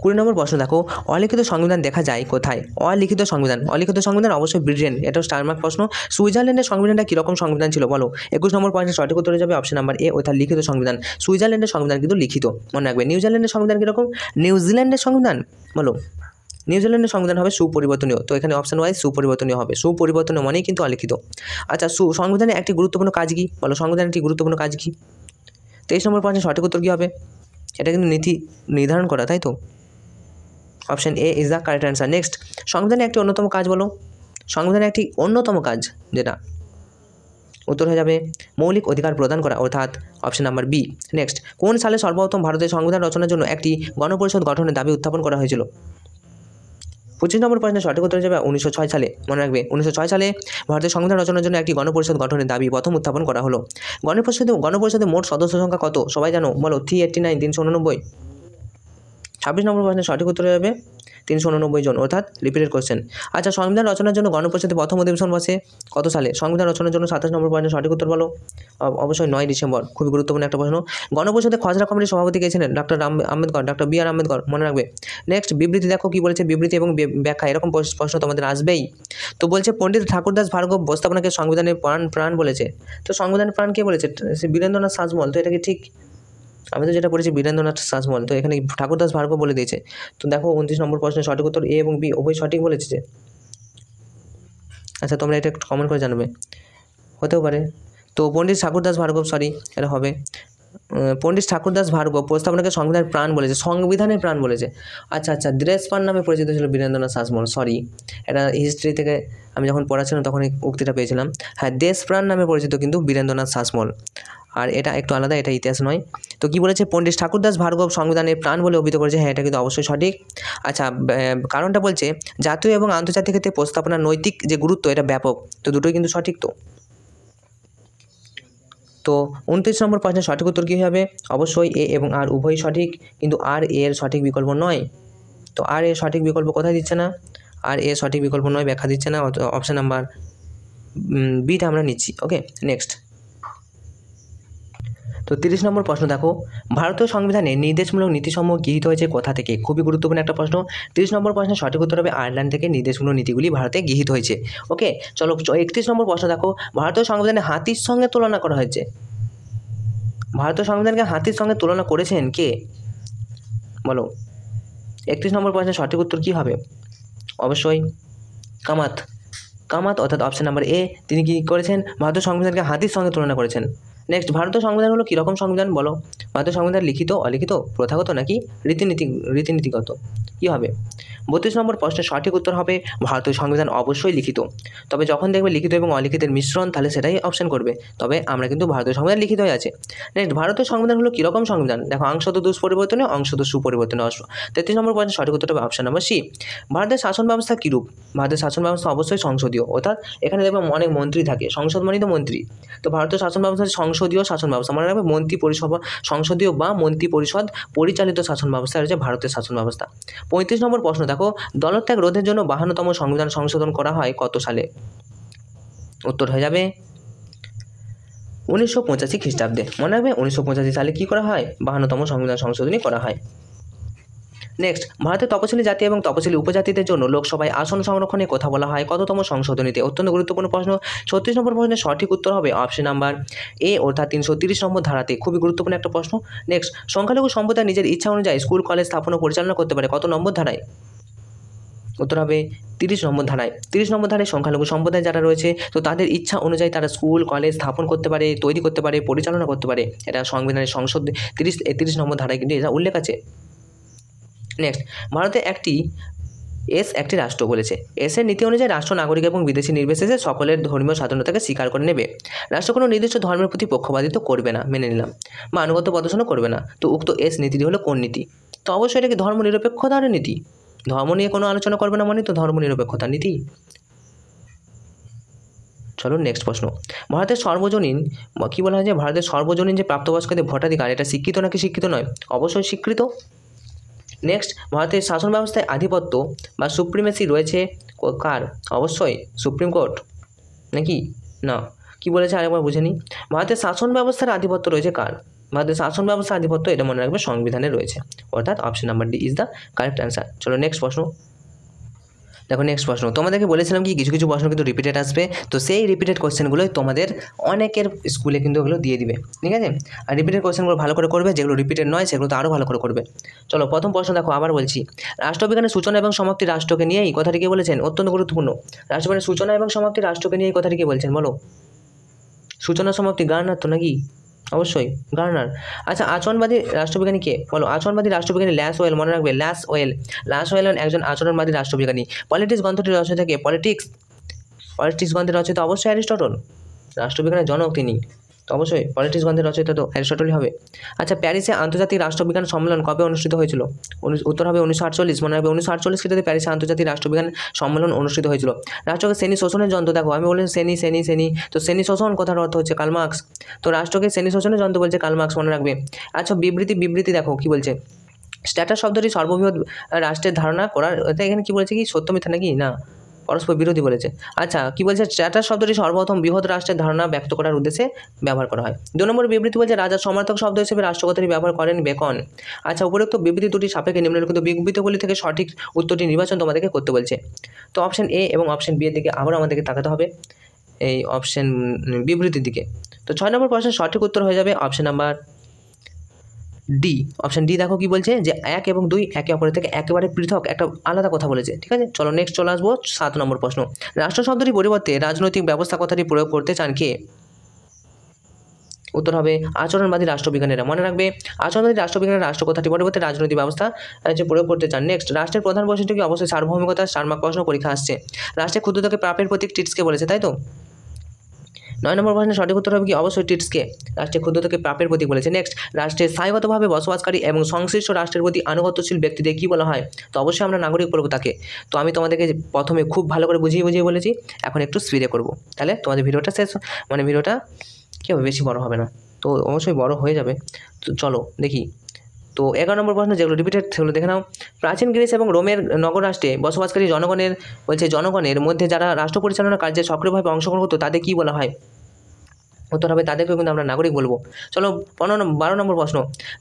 20 নম্বর প্রশ্ন দেখো, অলিখিত সংবিধান দেখা যায় কোথায়? অলিখিত সংবিধান অবশ্যই ব্রিটেন, এটাও স্টার মার্ক প্রশ্ন। সুইজারল্যান্ডের সংবিধানটা কীরকম সংবিধান ছিল বলো। 21 নম্বর পয়েন্টের সঠিক উত্তর হয়ে যাবে অপশন নাম্বার এ, অর্থাৎ লিখিত সংবিধান। সুইজারল্যান্ডের সংবিধান কিন্তু লিখিত, মনে রাখবে। নিউজিল্যান্ডের সংবিধান কীরকম? নিউজিল্যান্ডের সংবিধান বলো। নিউজিল্যান্ডের সংবিধান হবে সুপরিবর্তনীয়, তো এখানে অপশন ওয়াই সুপরিবর্তনীয় হবে। সুপরিবর্তনীয় মানেই কিন্তু অলিখিত। আচ্ছা, সংবিধানের একটি গুরুত্বপূর্ণ কাজ কী বলো। সংবিধানের একটি গুরুত্বপূর্ণ কাজ কী? 23 নম্বর পয়েন্টের সঠিক উত্তর কী হবে? এটা কিন্তু নীতি নির্ধারণ করা, তাই তো? Option A is the correct answer. Next, সংবিধানের একটি অন্যতম কাজ বলো। সংবিধানের একটি অন্যতম কাজ যেটা, উত্তর হয়ে যাবে মৌলিক অধিকার প্রদান করা, অর্থাৎ অপশন নাম্বার বি। নেক্সট, কোন সালে সর্বপ্রথম ভারতের সংবিধান রচনার জন্য একটি গণপরিষদ গঠনের দাবি উত্থাপন করা হয়েছিল? 25 নম্বর প্রশ্নের সঠিক উত্তর হয়ে যাবে 1906 সালে, মনে রাখবে। 1906 সালে ভারতের সংবিধান রচনার জন্য একটি গণপরিষদ গঠনের দাবি প্রথম উত্থাপন করা হলো। গণপরিষদের মোট সদস্য সংখ্যা কত সবাই জানো বলো। 389, 389। 26 নম্বর প্রশ্নের সঠিক উত্তর হয়ে যাবে 389 জন, অর্থাৎ রিপিটেড কোশ্চেন। আচ্ছা, সংবিধান রচনার জন্য গণপরিষদের প্রথম অধিবেশন বসে কত সালে? সংবিধান রচনার জন্য 27 নম্বর পয়েন্টের সঠিক উত্তর বলো। অবশ্যই 9 ডিসেম্বর, খুবই গুরুত্বপূর্ণ একটা প্রশ্ন। গণপরিষদের খসড়া কমিটির সভাপতি কে ছিলেন? Doctor B.R.. আম্বেদকর, মনে রাখবে। নেক্সট, বিবৃতি দেখো কি বলেছে, বিবৃতি এবং ব্যাখ্যা, এরকম প্রশ্ন তোমাদের আসবেই। তো বলছে পণ্ডিত ঠাকুরদাস ভার্গব প্রস্তাবনাকে সংবিধানের প্রাণ বলেছে। তো সংবিধানের প্রাণ কে বলেছে? বীরেন্দ্রনাথ শাসমল। তো এটা কি ঠিক? আমি তো যেটা পড়েছি বীরেন্দ্রনাথ শাসমল, তো এখানে ঠাকুরদাস ভার্গব বলে দিয়েছে। তো দেখো 29 নম্বর প্রশ্নের সঠিক উত্তর এ এবং বি উভয় সঠিক বলেছে যে। আচ্ছা, তোমরা এটা একটু কমেন্ট করে জানাবে, হতেও পারে। তো পণ্ডিত ঠাকুরদাস ভার্গব, সরি এটা হবে পণ্ডিত ঠাকুরদাস ভার্গব প্রস্তাবনাকে সংবিধানের প্রাণ বলেছে, সংবিধানের প্রাণ বলেছে। আচ্ছা, দেশপ্রাণ নামে পরিচিত ছিল বীরেন্দ্রনাথ শাসমল, সরি এটা হিস্ট্রি থেকে আমি যখন পড়াচ্ছিলাম তখন এই উক্তিটা পেয়েছিলাম। হ্যাঁ, দেশপ্রাণ নামে পরিচিত কিন্তু বীরেন্দ্রনাথ শাসমল, আর এটা একটু আলাদা, এটা ইতিহাস নয়। তো কী বলেছে, পণ্ডিত ঠাকুরদাস ভার্গব সংবিধানের প্রাণ বলে অভিহিত করেছে। হ্যাঁ, এটা কিন্তু অবশ্যই সঠিক। আচ্ছা, কারণটা বলছে জাতীয় এবং আন্তর্জাতিক ক্ষেত্রে প্রস্তাবনার নৈতিক যে গুরুত্ব এটা ব্যাপক। তো দুটোই কিন্তু সঠিক। তো 29 নম্বর প্রশ্নের সঠিক উত্তর কী হবে? অবশ্যই এ এবং আর উভয়ই সঠিক, কিন্তু আর এর সঠিক বিকল্প নয়। তো আর এর সঠিক বিকল্প কোথায় দিচ্ছে না? আর এর সঠিক বিকল্প নয়, ব্যাখ্যা দিচ্ছে না। অপশান নাম্বার বিটা আমরা নিচ্ছি। ওকে, নেক্সট। তো 30 নম্বর প্রশ্ন দেখো, ভারতীয় সংবিধানে নির্দেশমূলক নীতিসমূহ গৃহীত হয়েছে কোথা থেকে? খুবই গুরুত্বপূর্ণ একটা প্রশ্ন। 30 নম্বর প্রশ্নের সঠিক উত্তর হবে আয়ারল্যান্ড থেকে নির্দেশমূলক নীতিগুলি ভারতে গৃহীত হয়েছে। ওকে, চলো 31 নম্বর প্রশ্ন দেখো, ভারতীয় সংবিধানে হাতির সঙ্গে তুলনা করা হয়েছে। ভারতীয় সংবিধানকে হাতির সঙ্গে তুলনা করেছেন কে? বলো। 31 নম্বর প্রশ্নের সঠিক উত্তর কী হবে? অবশ্যই কামাত অর্থাৎ অপশন নাম্বার এ, তিনি কি করেছেন? ভারতীয় সংবিধানকে হাতির সঙ্গে তুলনা করেছেন। নেক্সট, ভারতীয় সংবিধান হলো কীরকম সংবিধান বলো? ভারতীয় সংবিধান লিখিত, অলিখিত, প্রথাগত নাকি রীতিনীতিগত? কী হবে? 32 নম্বর প্রশ্নের সঠিক উত্তর হবে ভারতীয় সংবিধান অবশ্যই লিখিত। তবে যখন দেখবে লিখিত এবং অলিখিতের মিশ্রণ, তাহলে সেটাই অপশন করবে। তবে আমরা কিন্তু ভারতীয় সংবিধান লিখিত হয়ে আছে। নেক্সট, ভারতীয় সংবিধান হলো কীরকম সংবিধান? দেখো, অংশত দুষ্পরিবর্তনীয়, অংশত সুপরিবর্তনীয়। 33 নম্বর প্রশ্নের সঠিক উত্তর হবে অপশন নাম্বার সি। ভারতের শাসন ব্যবস্থা কীরূপ? ভারতের শাসন ব্যবস্থা অবশ্যই সংসদীয়, অর্থাৎ এখানে দেখবে অনেক মন্ত্রী থাকে, সংসদ মানেই তো মন্ত্রী। তো ভারতীয় শাসন ব্যবস্থা সংসদীয় শাসন ব্যবস্থা, মনে রাখবে মন্ত্রী পরিষদ, সংসদীয় বা মন্ত্রী পরিষদ পরিচালিত শাসন ব্যবস্থা হচ্ছে ভারতের শাসন ব্যবস্থা। 35 নম্বর প্রশ্ন দেখো, দলত্যাগ রোধের জন্য 52তম সংবিধান সংশোধন করা হয় কত সালে? উত্তর হয়ে যাবে 1985 খ্রিস্টাব্দে। মনে রাখবে 1985 সালে কী করা হয়? 52তম সংবিধান সংশোধনী করা হয়। নেক্সট, ভারতের তপশিলি জাতি এবং তপশিলি উপজাতিদের জন্য লোকসভায় আসন সংরক্ষণের কথা বলা হয় কততম সংশোধনীতে? অত্যন্ত গুরুত্বপূর্ণ প্রশ্ন। 36 নম্বর প্রশ্নের সঠিক উত্তর হবে অপশন নাম্বার এ, অর্থাৎ 330 নম্বর ধারাতে। খুবই গুরুত্বপূর্ণ একটা প্রশ্ন। নেক্সট, সংখ্যালঘু সম্প্রদায় নিজের ইচ্ছা অনুযায়ী স্কুল কলেজ স্থাপন ও পরিচালনা করতে পারে কত নম্বর ধারায়? উত্তর হবে 30 নম্বর ধারায়। 30 নম্বর ধারায় সংখ্যালঘু সম্প্রদায় যারা রয়েছে, তো তাদের ইচ্ছা অনুযায়ী তারা স্কুল কলেজ স্থাপন করতে পারে, তৈরি করতে পারে, পরিচালনা করতে পারে। এটা সংবিধানের সংসদ 30 নম্বর ধারায় কিন্তু এটা উল্লেখ আছে। নেক্সট, ভারতে একটি রাষ্ট্র বলেছে। এর নীতি অনুযায়ী রাষ্ট্র নাগরিক এবং বিদেশি নির্বিশেষে সকলের ধর্মীয় স্বাধীনতাকে স্বীকার করে নেবে। রাষ্ট্র কোনো নির্দিষ্ট ধর্মের প্রতি পক্ষপাতিত্ব করবে না, মেনে নিলাম, বা আনুগত্য প্রদর্শনও করবে না। তো উক্ত নীতিটি হলো কোন নীতি? তো অবশ্যই এটা কি ধর্মনিরপেক্ষতার নীতি। ধর্ম নিয়ে কোনো আলোচনা করবে না মানে তো ধর্মনিরপেক্ষতার নীতি। চলো নেক্সট প্রশ্ন, ভারতের সর্বজনীন কী বলা হয় যে ভারতের সর্বজনীন যে প্রাপ্তবয়স্কদের ভোটাধিকার, এটা শিক্ষিত নাকি শিক্ষিত নয়? অবশ্যই স্বীকৃত। নেক্সট, ভারতের শাসন ব্যবস্থায় আধিপত্য বা সুপ্রিমেসি রয়েছে কার? অবশ্যই সুপ্রিম কোর্ট নাকি না? কি বলেছে আরেকবার বুঝে নিই। ভারতের শাসন ব্যবস্থার আধিপত্য রয়েছে কার? ভারতের শাসন ব্যবস্থার আধিপত্য, এটা মনে রাখবে, সংবিধানে রয়েছে, অর্থাৎ option number D is the correct answer. চলো নেক্সট প্রশ্ন দেখো। নেক্সট প্রশ্ন, তোমাদেরকে বলেছিলাম কি কিছু কিছু প্রশ্ন কিন্তু রিপিটেড আসবে। তো সেই রিপিটেড কোশ্চেনগুলোই তোমাদের অনেকের স্কুলে কিন্তু ওগুলো দিয়ে দিবে, ঠিক আছে? আর রিপিটেড কোশ্চেনগুলো ভালো করে করবে, যেগুলো রিপিটেড নয় সেগুলো তো আরও ভালো করে করবে। চলো প্রথম প্রশ্ন দেখো, আবার বলছি, রাষ্ট্রবিজ্ঞানের সূচনা এবং সমাপ্তি রাষ্ট্রকে নিয়ে এই কথাটি কে বলেছেন? অত্যন্ত গুরুত্বপূর্ণ। রাষ্ট্রবিজ্ঞানের সূচনা এবং সমাপ্তি রাষ্ট্রকে নিয়ে এই কথাটি কে বলছেন বলো? সূচনা সমাপ্তি গার্নার তো নাকি? অবশ্যই গার্নার। আচ্ছা, আচরণবাদী রাষ্ট্রবিজ্ঞানী কে বলো? আচরণবাদী রাষ্ট্রবিজ্ঞানী ল্যাসওয়েল, মনে রাখবে ল্যাসওয়েল একজন আচরণবাদী রাষ্ট্রবিজ্ঞানী। পলিটিক্স গ্রন্থটি রচয়িতা কে? পলিটিক্স গ্রন্থের রচয়িতা অবশ্যই অ্যারিস্টটল, রাষ্ট্রবিজ্ঞানের জনক তিনি। তো অবশ্যই পলিটিক্স গ্রন্থের রচয়িতা তো অ্যারিস্টটলই হবে। আচ্ছা, প্যারিসে আন্তর্জাতিক রাষ্ট্রবিজ্ঞান সম্মেলন কবে অনুষ্ঠিত হয়েছিল? উত্তর হবে 1948। মনে রাখবে 1948 খ্রিস্টাব্দে প্যারিসে আন্তর্জাতিক রাষ্ট্রবিজ্ঞান সম্মেলন অনুষ্ঠিত হয়েছিল। রাষ্ট্রকে শ্রেণী শোষণের যন্ত্র, দেখো আমি বললাম শ্রেণী, তো শ্রেণী শোষণ কথার অর্থ হচ্ছে কার্ল মার্কস। তো রাষ্ট্রকে শ্রেণী শোষণের যন্ত্র বলছে কার্ল মার্কস, মনে রাখবে। আচ্ছা, বিবৃতি দেখো কি বলছে, স্ট্যাটাস শব্দটি সর্ববৃহৎ রাষ্ট্রের ধারণা করার, এখানে কি বলেছে কি সত্য মিথ্যা নাকি না পরস্পর বিরোধী বলেছে। আচ্ছা, কি বলছে, স্ট্যাটাস শব্দটি সর্বপ্রথম বৃহৎ রাষ্ট্রের ধারণা ব্যক্ত করার উদ্দেশ্যে ব্যবহার করা হয়। 2 নম্বর বিবৃতি বলছে রাজার সমর্থক শব্দ হিসেবে রাষ্ট্র কথাটি ব্যবহার করেন বেকন। আচ্ছা, উপরোক্ত বিবৃতি দুটি সাপেক্ষে নিম্নলিখিত বিবৃতিগুলি থেকে সঠিক উত্তরটি নির্বাচন তোমাদেরকে করতে বলছে। তো অপশন এ এবং অপশন বি এর দিকে আবারও আমাদেরকে তাকাতে হবে, এই অপশন বিবৃতির দিকে। তো 6 নম্বর প্রশ্নের সঠিক উত্তর হয়ে যাবে option number D. Option D দেখো কি বলছে যে 1 এবং 2 একে অপরের থেকে একেবারে পৃথক, একটা আলাদা কথা বলেছে, ঠিক আছে? চলো নেক্সট চলে আসবো 7 নম্বর প্রশ্ন, রাষ্ট্র শব্দটির পরিবর্তে রাজনৈতিক ব্যবস্থা কথাটি প্রয়োগ করতে চান কে? উত্তর হবে আচরণবাদী রাষ্ট্রবিজ্ঞানীরা। মনে রাখবে আচরণবাদী রাষ্ট্রবিজ্ঞানের রাষ্ট্র কথাটি পরিবর্তে রাজনৈতিক ব্যবস্থা যে প্রয়োগ করতে চান। নেক্সট, রাষ্ট্রের প্রধান বৈশিষ্ট্য কি? অবশ্যই সার্বভৌমিকতা। 4 মার্ক প্রশ্ন পরীক্ষা আসছে। রাষ্ট্রের ক্ষুদ্রতাকে প্রাপের প্রতীক টিটসকে বলেছে, তাই তো? 9 নম্বর প্রশ্নের সঠিক উত্তর হবে কি? অবশ্যই টিটসকে রাষ্ট্রের ক্ষুদ্রতাকে প্রাপের প্রতীক বলেছে। নেক্সট, রাষ্ট্রের স্থায়ীগতভাবে বসবাসকারী এবং সংশ্লিষ্ট রাষ্ট্রের প্রতি আনুগত্যশীল ব্যক্তিদের কী বলা হয়? তো অবশ্যই আমরা নাগরিক বলবো তাকে। তো আমি তোমাদেরকে প্রথমে খুব ভালো করে বুঝিয়ে বলেছি, এখন একটু স্পিডে করবো, তাহলে তোমাদের ভিডিওটা শেষ, মানে ভিডিওটা কী হবে, বেশি বড় হবে না, তো অবশ্যই বড় হয়ে যাবে। তো চলো দেখি। তো 11 নম্বর প্রশ্ন যেগুলো রিপিটেড সেগুলো দেখে নাও। প্রাচীন গ্রিস এবং রোমের নগর রাষ্ট্রে বসবাসকারী জনগণের মধ্যে যারা রাষ্ট্র পরিচালনা কার্যে সক্রিয়ভাবে অংশগ্রহণ করতো তাদের কী বলা হয়? উত্তর হবে তাদেরকেও কিন্তু আমরা নাগরিক বলবো। চলো 12 নম্বর প্রশ্ন,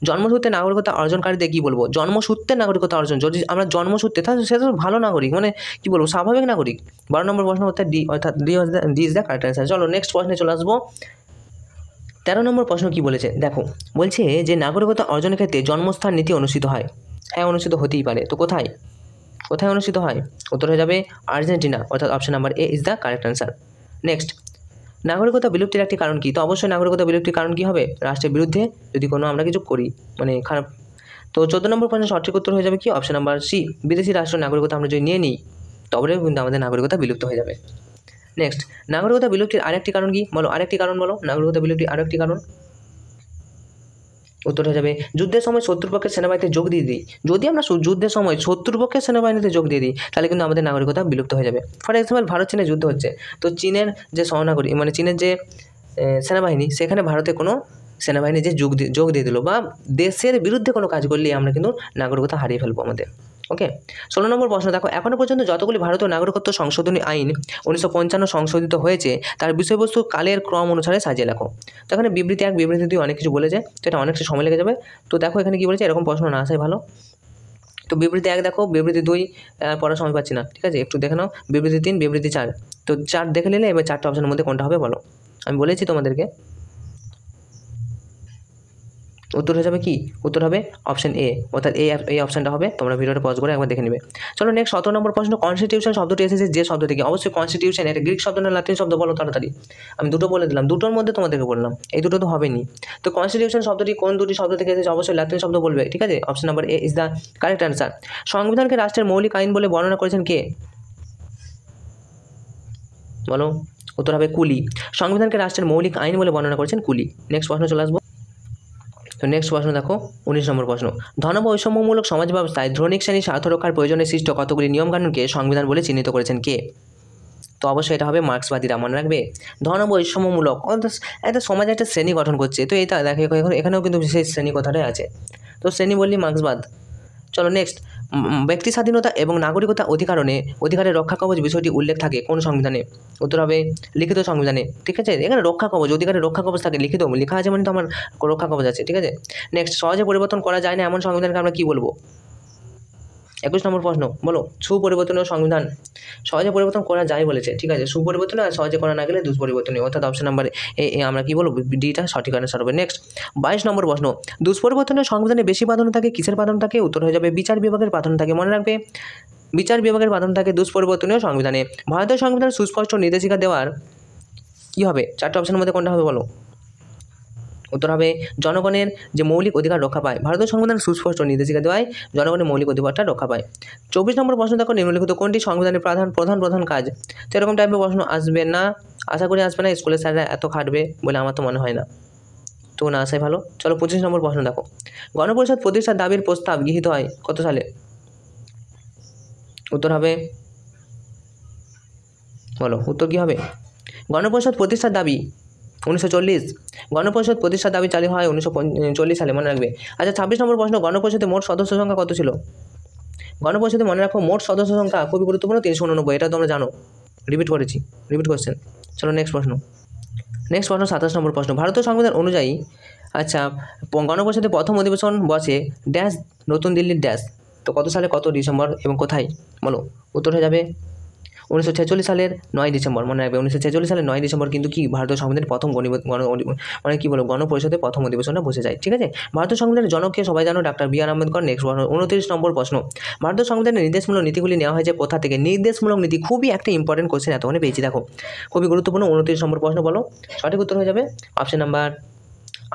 জন্মসূত্রে নাগরিকতা অর্জনকারীদের কী বলবো? জন্মসূত্রে নাগরিকতা অর্জন, যদি আমরা জন্মসূত্রে, তাহলে সেটা তো ভালো নাগরিক, মানে কী বলবো, স্বাভাবিক নাগরিক। 12 নম্বর প্রশ্ন হচ্ছে ডি, অর্থাৎ D is the correct answer. চলো নেক্সট প্রশ্নে চলে আসবো। 13 নম্বর প্রশ্ন কি বলেছে দেখো, বলছে যে নাগরিকতা অর্জনের ক্ষেত্রে জন্মস্থান নীতি অনুষ্ঠিত হয়। হ্যাঁ, অনুষ্ঠিত হতেই পারে, তো কোথায় অনুষ্ঠিত হয়? উত্তর হয়ে যাবে আর্জেন্টিনা, অর্থাৎ option number A is the correct answer. Next, নাগরিকতা বিলুপ্তির একটি কারণ কি? তো অবশ্যই নাগরিকতা বিলুপ্তির কারণ কি হবে? রাষ্ট্রের বিরুদ্ধে যদি কোনো আমরা কিছু করি, মানে খারাপ। তো 14 নম্বর প্রশ্নের সঠিক উত্তর হয়ে যাবে কি? অপশন নাম্বার সি, বিদেশি রাষ্ট্রের নাগরিকতা আমরা যদি নিয়ে নিই তবে কিন্তু আমাদের নাগরিকতা বিলুপ্ত হয়ে যাবে। নেক্সট, নাগরিকতা বিলুপ্তির আরেকটি কারণ কি? বলো, আরেকটি কারণ বলো, নাগরিকতা বিলুপ্তির আরেকটি কারণ। উত্তর হয়ে যাবে যুদ্ধের সময় শত্রুপক্ষের সেনাবাহিনীতে যোগ দিয়ে দিই। যদি আমরা যুদ্ধের সময় শত্রুপক্ষের সেনাবাহিনীতে যোগ দিয়ে দিই তাহলে কিন্তু আমাদের নাগরিকতা বিলুপ্ত হয়ে যাবে। ফর এক্সাম্পল, ভারত চীনের যুদ্ধ হচ্ছে, তো চীনের যে সহনাগরিক, মানে চীনের যে সেনাবাহিনী, সেখানে ভারতে কোনো সেনাবাহিনী যে যোগ দিয়ে দিল বা দেশের বিরুদ্ধে কোনো কাজ করলে আমরা কিন্তু নাগরিকতা হারিয়ে ফেলবো আমাদের। ওকে, 16 নম্বর প্রশ্ন দেখো, এখনও পর্যন্ত যতগুলি ভারতীয় নাগরিকত্ব সংশোধনী আইন 1955 সংশোধিত হয়েছে তার বিষয়বস্তু কালের ক্রম অনুসারে সাজিয়ে লেখো। তো এখানে বিবৃতি 1, বিবৃতি 2 অনেক কিছু বলেছে, তো এটা অনেকটা সময় লেগে যাবে। তো দেখো এখানে কী বলেছে, এরকম প্রশ্ন না আসাই ভালো। তো বিবৃতি 1 দেখো, বিবৃতি 2 পড়ার সময় পাচ্ছি না, ঠিক আছে, একটু দেখে নাও। বিবৃতি 3, বিবৃতি 4, তো 4 দেখে নিলে এবার 4টা অপশনের মধ্যে কোনটা হবে বলো? আমি বলেছি তোমাদেরকে, উত্তর হয়ে যাবে কি? উত্তর হবে অপশন এ, অর্থাৎ এই অপশনটা হবে। তোমরা ভিডিওটা পজ করে একবার দেখে নেবে। চলো নেক্সট 17 নম্বর প্রশ্ন, কনস্টিটিউশন শব্দটি এসেছে যে শব্দ থেকে? অবশ্যই কনস্টিটিউশন এটা গ্রিক শব্দ না লাতিন শব্দ? বলো তাড়াতাড়ি। আমি দুটো বলে দিলাম, দুটোর মধ্যে তোমাদেরকে বললাম, এই দুটো তো হবেনি। তো কনস্টিটিউশন শব্দটি কোন দুটি শব্দ থেকে এসেছে? অবশ্যই লাতিন শব্দ বলবে, ঠিক আছে, option number A is the correct answer. সংবিধানকে রাষ্ট্রের মৌলিক আইন বলে বর্ণনা করেছেন কে? বলো, উত্তর হবে কুলি। সংবিধানকে রাষ্ট্রের মৌলিক আইন বলে বর্ণনা করেছেন কুলি। নেক্সট প্রশ্ন চলে আসবো। তো নেক্সট প্রশ্ন দেখো, 19 নম্বর প্রশ্ন, ধনবৈষম্যমূলক সমাজ ব্যবস্থায় ধনিক শ্রেণীর স্বার্থ রক্ষার প্রয়োজনে সৃষ্ট কতগুলি নিয়মকানুনকে সংবিধান বলে চিহ্নিত করেছেন কে? তো অবশ্যই এটা হবে মার্ক্সবাদীরা, মনে রাখবে। ধনবৈষম্যমূলক একটা সমাজে একটা শ্রেণী গঠন করছে, তো এটা দেখো এখানেও কিন্তু সেই শ্রেণী কথাটাই আছে, তো শ্রেণী বললি মার্ক্সবাদ। চলো নেক্সট, ব্যক্তি স্বাধীনতা এবং নাগরিকতা অধিকারের রক্ষা কবচ বিষয়টি উল্লেখ থাকে কোন সংবিধানে? উত্তর হবে লিখিত সংবিধানে, ঠিক আছে। এখানে রক্ষা কবচ, অধিকারের রক্ষা কবচ থাকে, লিখিত লেখা আছে মানে তো আমার রক্ষা কবচ আছে, ঠিক আছে। নেক্সট, সহজে পরিবর্তন করা যায় না এমন সংবিধানকে আমরা কী বলবো? 21 নম্বর প্রশ্ন, বলো, সুপরিবর্তনীয় সংবিধান। সহজে পরিবর্তন করা যায় বলেছে, ঠিক আছে, সুপরিবর্তনীয়, আর সহজে করা না গেলে দুষ্পরিবর্তনীয়, অর্থাৎ অপশন নাম্বার এ আমরা কী বলবো? ডিটা সঠিক আনসার হবে। নেক্সট 22 নম্বর প্রশ্ন, দুষ্পরিবর্তনীয় সংবিধানে বেশি প্রাধান্য থাকে কিসের প্রাধান্য থাকে? উত্তর হয়ে যাবে বিচার বিভাগের প্রাধান্য থাকে, মনে রাখবে, বিচার বিভাগের প্রাধান্য থাকে দুষ্পরিবর্তনীয় সংবিধানে। ভারতীয় সংবিধানের সুস্পষ্ট নির্দেশিকা দেওয়ার কী হবে? 4টা অপশনের মধ্যে কোনটা হবে বলো? উত্তর হবে জনগণের যে মৌলিক অধিকার রক্ষা পায়। ভারতীয় সংবিধান সুস্পষ্ট নির্দেশিকা দেওয়ায় জনগণের মৌলিক অধিকারটা রক্ষা পায়। 24 নম্বর প্রশ্ন দেখো, নিম্নলিখিত কোনটি সংবিধানের প্রধান কাজ? তো এরকম টাইপের প্রশ্ন আসবে না, আশা করি আসবে না, স্কুলের স্যাররা এত খাটবে বলে আমার তো মনে হয় না, তো না আসাই ভালো। চলো 25 নম্বর প্রশ্ন দেখো, গণপরিষদ প্রতিষ্ঠার দাবির প্রস্তাব গৃহীত হয় কত সালে? উত্তর হবে, বলো উত্তর কী হবে? গণপরিষদ প্রতিষ্ঠার দাবি 1940। গণপরিষদ প্রতিষ্ঠার দাবি চালু হয় 1940 সালে, মনে রাখবে। আচ্ছা 26 নম্বর প্রশ্ন, গণপরিষদে মোট সদস্য সংখ্যা কত ছিল? গণপরিষদে মনে রাখো মোট সদস্য সংখ্যা খুবই গুরুত্বপূর্ণ, 389, এটা তোমরা জানো, রিপিট কোয়েশ্চেন। চলো নেক্সট প্রশ্ন 27 নম্বর প্রশ্ন, ভারতীয় সংবিধান অনুযায়ী, আচ্ছা, গণপরিষদের প্রথম অধিবেশন বসে ড্যাশ নতুন দিল্লির ড্যাশ, তো কত সালে, কত ডিসেম্বর এবং কোথায়? বলো, উত্তর হয়ে যাবে 1946 সালের 9 ডিসেম্বর, মনে রাখবে। 1946 সালের 9 ডিসেম্বর কিন্তু কি ভারতীয় সংবিধানের প্রথম মানে কী বলো, গণপরিষদের প্রথম অধিবেশনটা বসে যায়, ঠিক আছে। ভারতীয় সংবিধানের জনককে সবাই জানো, doctor B R Ambedkar. Next 29 নম্বর প্রশ্ন, ভারতীয় সংবিধানের নির্দেশমূলক নীতিগুলি নেওয়া হয়েছে কোথা থেকে? নির্দেশমূলক নীতি খুবই একটা ইম্পর্টেন্ট কোশ্চেন, এতক্ষণে পেয়েছি, দেখো খুবই গুরুত্বপূর্ণ। 29 নম্বর প্রশ্ন, বলো সঠিক উত্তর হয়ে যাবে অপশন নাম্বার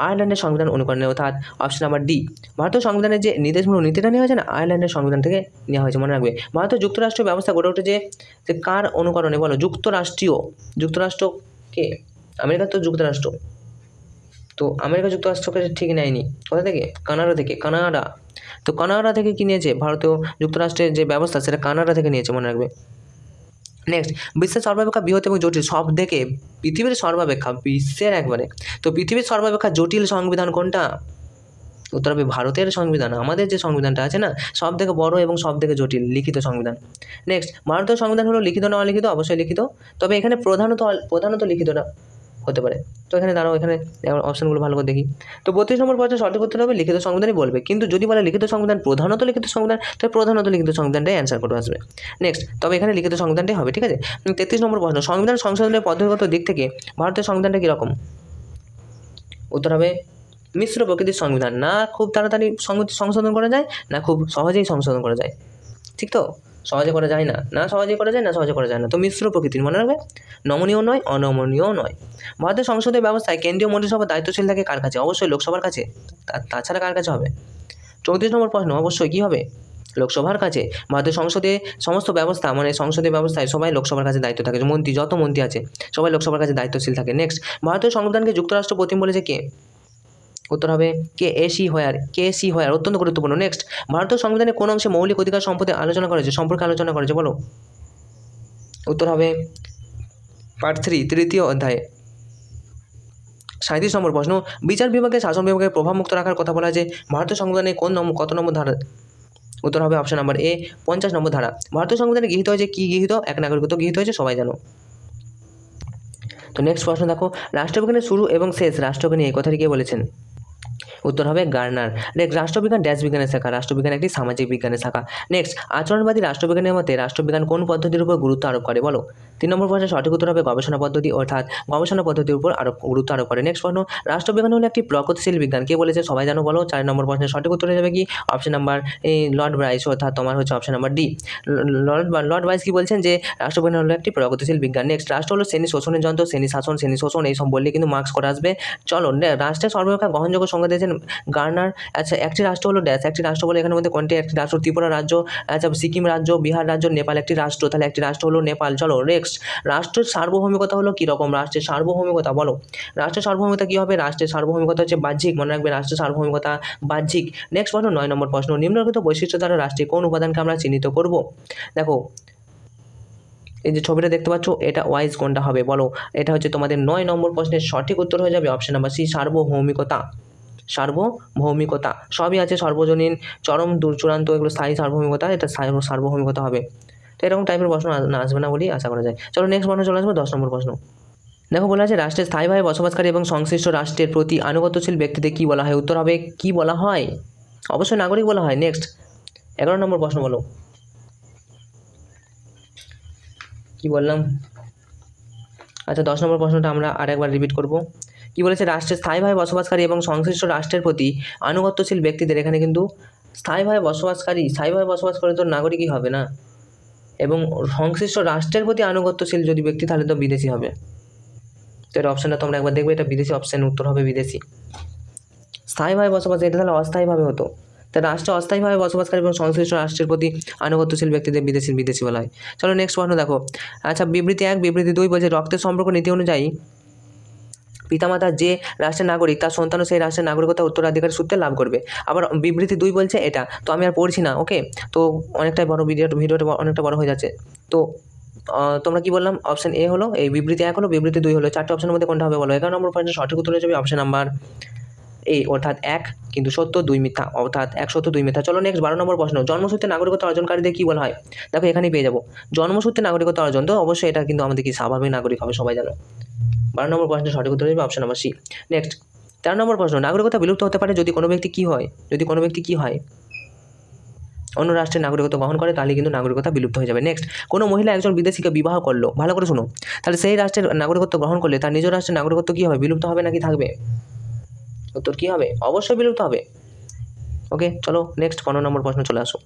আয়ারল্যান্ডের সংবিধান অনুকরণে, অর্থাৎ অপশন নাম্বার ডি। ভারতীয় সংবিধানের যে নির্দেশমূলক নীতিটা নেওয়া হয়েছে না, আয়ারল্যান্ডের সংবিধান থেকে নেওয়া হয়েছে, মনে রাখবে। ভারতীয় যুক্তরাষ্ট্রীয় ব্যবস্থা গড়ে উঠেছে যে কার অনুকরণে? বলো, যুক্তরাষ্ট্রকে আমেরিকা তো যুক্তরাষ্ট্র, তো আমেরিকা যুক্তরাষ্ট্রকে ঠিক নেয়নি, কোথা থেকে? কানাডা থেকে। কানাডা, তো কানাডা থেকে কী নিয়েছে? ভারতীয় যুক্তরাষ্ট্রের যে ব্যবস্থা সেটা কানাডা থেকে নিয়েছে, মনে রাখবে। নেক্সট, বিশ্বের সর্বাপেক্ষা বৃহৎ এবং জটিল, সব থেকে পৃথিবীর সর্বাপেক্ষা, বিশ্বের একবারে, তো পৃথিবীর সর্বাপেক্ষা জটিল সংবিধান কোনটা? উত্তর হবে ভারতের সংবিধান। আমাদের যে সংবিধানটা আছে না, সব থেকে বড় এবং সব থেকে জটিল লিখিত সংবিধান। নেক্সট, ভারতীয় সংবিধান হলো লিখিত না অলিখিত? অবশ্যই লিখিত, তবে এখানে প্রধানত লিখিতটা হতে পারে। তো এখানে দাঁড়াও, এখানে অপশানগুলো ভালো করে দেখি। তো 32 নম্বর প্রশ্নের সঠিক উত্তর হবে লিখিত সংবিধানই বলবে, কিন্তু যদি বলে লিখিত সংবিধান প্রধানত লিখিত সংবিধান, তাহলে প্রধানত লিখিত সংবিধানটাই অ্যান্সার করে আসবে। নেক্সট, তবে এখানে লিখিত সংবিধানটাই হবে, ঠিক আছে। 33 নম্বর প্রশ্ন, সংবিধান সংশোধনের পদ্ধতিগত দিক থেকে ভারতের সংবিধানটা কীরকম? উত্তর হবে মিশ্র প্রকৃতির সংবিধান, না খুব তাড়াতাড়ি সংশোধন করা যায়, না খুব সহজেই সংশোধন করা যায়, ঠিক তো? সহজে করা যায় না, না সহজে করা যায়, না সহজে করা যায় না, তো মিশ্র প্রকৃতির, মনে রাখবে। নমনীয় নয়, অনমনীয় নয়। ভারতের সংসদীয় ব্যবস্থায় কেন্দ্রীয় মন্ত্রিসভা দায়িত্বশীল থাকে কার কাছে? অবশ্যই লোকসভার কাছে, তাছাড়া কার কাছে হবে? 34 নম্বর প্রশ্ন, অবশ্যই কী হবে? লোকসভার কাছে। ভারতের সংসদে সমস্ত ব্যবস্থা, মানে সংসদীয় ব্যবস্থায় সবাই লোকসভার কাছে দায়িত্ব থাকে, মন্ত্রী যত মন্ত্রী আছে সবাই লোকসভার কাছে দায়িত্বশীল থাকে। নেক্সট, ভারতীয় সংবিধানকে যুক্তরাষ্ট্র প্রতিম বলেছে কে? উত্তর হবে কে সি হোয়ার, অত্যন্ত গুরুত্বপূর্ণ। নেক্সট, ভারতীয় সংবিধানে কোন অংশে মৌলিক অধিকার সম্পর্কে আলোচনা করেছে বলো? উত্তর হবে পার্ট 3, তৃতীয় অধ্যায়ে। 37 নম্বর প্রশ্ন, বিচার বিভাগে শাসন বিভাগের প্রভাবমুক্ত রাখার কথা বলা আছে ভারতীয় সংবিধানে কত নম্বর ধারা? উত্তর হবে অপশন নাম্বার এ, 50 নম্বর ধারা। ভারতীয় সংবিধানে গৃহীত হয়েছে কি? গৃহীত এক নাগরিকত্ব গৃহীত হয়েছে, সবাই জানো। তো নেক্সট প্রশ্ন দেখো, রাষ্ট্রবিজ্ঞানের শুরু এবং শেষ রাষ্ট্রকে নিয়ে এই কথাটি কে বলেছেন? উত্তর হবে গার্নার। নেক্সট, রাষ্ট্রবিজ্ঞান ড্যাশ বিজ্ঞানের শাখা, রাষ্ট্রবিজ্ঞান একটি সামাজিক বিজ্ঞানের শাখা। নেক্সট, আচরণবাদী রাষ্ট্রবিজ্ঞানের মতে রাষ্ট্রবিজ্ঞান কোন পদ্ধতির উপর গুরুত্ব আরোপ করে বলো? 3 নম্বর প্রশ্নের সঠিক উত্তর হবে গবেষণা পদ্ধতি, অর্থাৎ গবেষণা পদ্ধতির উপর গুরুত্ব আরোপ করে। নেক্সট প্রশ্ন, রাষ্ট্রবিজ্ঞান হলো একটি প্রগতিশীল বিজ্ঞান, কে বলেছে? সবাই জানো, বলো। 4 নম্বর প্রশ্নের সঠিক উত্তর হয়ে যাবে কি? অপশন নাম্বার লর্ড ব্রাইস, অর্থাৎ তোমার হচ্ছে option number D. Lord Bryce কি বলছেন? যে রাষ্ট্রবিজ্ঞান হলো একটি প্রগতিশীল বিজ্ঞান। নেক্সট, রাষ্ট্র হলো শ্রেণী শোষণের যন্ত্র, শ্রেণী শোষণ এইসব বললে কিন্তু মার্কস করে আসবে। চলো, রাষ্ট্রের সর্বাপেক্ষা গ্রহণযোগ্য সংজ্ঞা দিয়েছেন গার্নার। আচ্ছা, একটি রাষ্ট্র হলো ড্যাশ, একটি রাষ্ট্র বলে এখানের মধ্যে কোনটি একটি রাষ্ট্র? ত্রিপুরা রাজ্য, আচ্ছা সিকিম রাজ্য, বিহার রাজ্য, নেপাল একটি রাষ্ট্র, তাহলে একটি রাষ্ট্র হলো নেপাল। চলো নেক্সট, রাষ্ট্রের সার্বভৌমিকতা হলো কীরকম? রাষ্ট্রের সার্বভৌমিকতা বলো। রাষ্ট্রের সার্বভৌমিকতা কী হবে? রাষ্ট্রের সার্বভৌমিকতা হচ্ছে বাহ্যিক, মনে রাখবে, রাষ্ট্রের সার্বভৌমিকতা বাহ্যিক। নেক্সট প্রশ্ন, 9 নম্বর প্রশ্ন, নিম্নলিখিত বৈশিষ্ট্য দ্বারা রাষ্ট্রের কোন উপাদানকে আমরা চিহ্নিত করব? দেখো, এই যে ছবিটা দেখতে পাচ্ছ, এটা ওয়াইজ কোনটা হবে বলো? এটা হচ্ছে তোমাদের 9 নম্বর প্রশ্নের সঠিক উত্তর হয়ে যাবে অপশন নাম্বার সি, সার্বভৌমিকতা। সার্বভৌমিকতা সবই আছে, সর্বজনীন, চরম, চূড়ান্ত, এগুলো স্থায়ী সার্বভৌমিকতা, এটা সার্বভৌমিকতা হবে। তো এরকম টাইপের প্রশ্ন আসবে না বলেই আশা করা যায়। চলো নেক্সট প্রশ্ন চলে আসবে 10 নম্বর প্রশ্ন। দেখো, বলা আছে রাষ্ট্রের স্থায়ীভাবে বসবাসকারী এবং সংশ্লিষ্ট রাষ্ট্রের প্রতি আনুগত্যশীল ব্যক্তিদের কী বলা হয়? উত্তর হবে কি বলা হয়? অবশ্যই নাগরিক বলা হয়। নেক্সট, 11 নম্বর প্রশ্ন বলো, কি বললাম? আচ্ছা, 10 নম্বর প্রশ্নটা আমরা আরেকবার রিপিট করব। কি বলেছে? রাষ্ট্রের স্থায়ীভাবে বসবাসকারী এবং সংশ্লিষ্ট রাষ্ট্রের প্রতি আনুগত্যশীল ব্যক্তিদের, এখানে কিন্তু স্থায়ীভাবে বসবাস করে তো নাগরিকই হবে না, এবং সংশ্লিষ্ট রাষ্ট্রের প্রতি আনুগত্যশীল যদি ব্যক্তি, তাহলে তো বিদেশি হবে। তো এর অপশানটা তোমরা একবার দেখবে, এটা বিদেশি অপশান, উত্তর হবে বিদেশি। স্থায়ীভাবে বসবাস, এটা তাহলে অস্থায়ীভাবে হতো। তাই রাষ্ট্রে অস্থায়ীভাবে বসবাসকারী এবং সংশ্লিষ্ট রাষ্ট্রের প্রতি আনুগত্যশীল ব্যক্তিদের বিদেশি বলা হয়। চলো নেক্সট প্রশ্ন দেখো। আচ্ছা, বিবৃতি 1, বিবৃতি 2 বলছে রক্তের সম্পর্ক নীতি অনুযায়ী পিতামাতা যে রাষ্ট্রের নাগরিক, তার সন্তানও সেই রাষ্ট্রের নাগরিকতা উত্তরাধিকার সূত্রে লাভ করবে। আবার বিবৃতি 2 বলছে এটা, তো আমি আর পড়ছি না, ওকে? তো অনেকটাই বড় ভিডিওটা অনেকটা বড় হয়ে যাচ্ছে। তো তোমরা কি বললাম? অপশন এ হলো, এই বিবৃতি 1 হলো, বিবৃতি 2 হলো, 4টে অপশনের মধ্যে কোনটা হবে বলো? 11 নম্বর পয়েন্টের সঠিক উত্তর হয়ে যাবে অপশন নাম্বার এ, অর্থাৎ 1 কিন্তু সত্য 2 মিথ্যা, অর্থাৎ 1 সত্য 2 মিথ্যা। চলো নেক্সট, 12 নম্বর প্রশ্ন, জন্মসূত্রে নাগরিকত্ব অর্জনকারীদের কী বলা হয়? দেখো, এখানেই পেয়ে যাবো, জন্মসূত্রে নাগরিকত্ব অর্জন, তো অবশ্যই এটা কিন্তু আমাদের কি স্বাভাবিক নাগরিক হবে, সবাই জানো। 12 নম্বর প্রশ্নের সঠিক উত্তর হবে অপশন নাম্বার সি। নেক্সট, 13 নম্বর প্রশ্ন, নাগরিকতা বিলুপ্ত হতে পারে যদি কোনো ব্যক্তি কি হয়? অন্য রাষ্ট্রের নাগরিকত্ব গ্রহণ করে, তাহলে কিন্তু নাগরিকতা বিলুপ্ত হয়ে যাবে। নেক্সট, কোনো মহিলা একজন বিদেশিকে বিবাহ করলো, ভালো করে শুনো, তাহলে সেই রাষ্ট্রের নাগরিকত্ব গ্রহণ করলে তার নিজ রাষ্ট্রের নাগরিকত্ব কী হবে? বিলুপ্ত হবে নাকি থাকবে? উত্তর কী হবে? অবশ্যই বিলুপ্ত হবে। ওকে, চলো নেক্সট 15 নম্বর প্রশ্ন চলে আসো।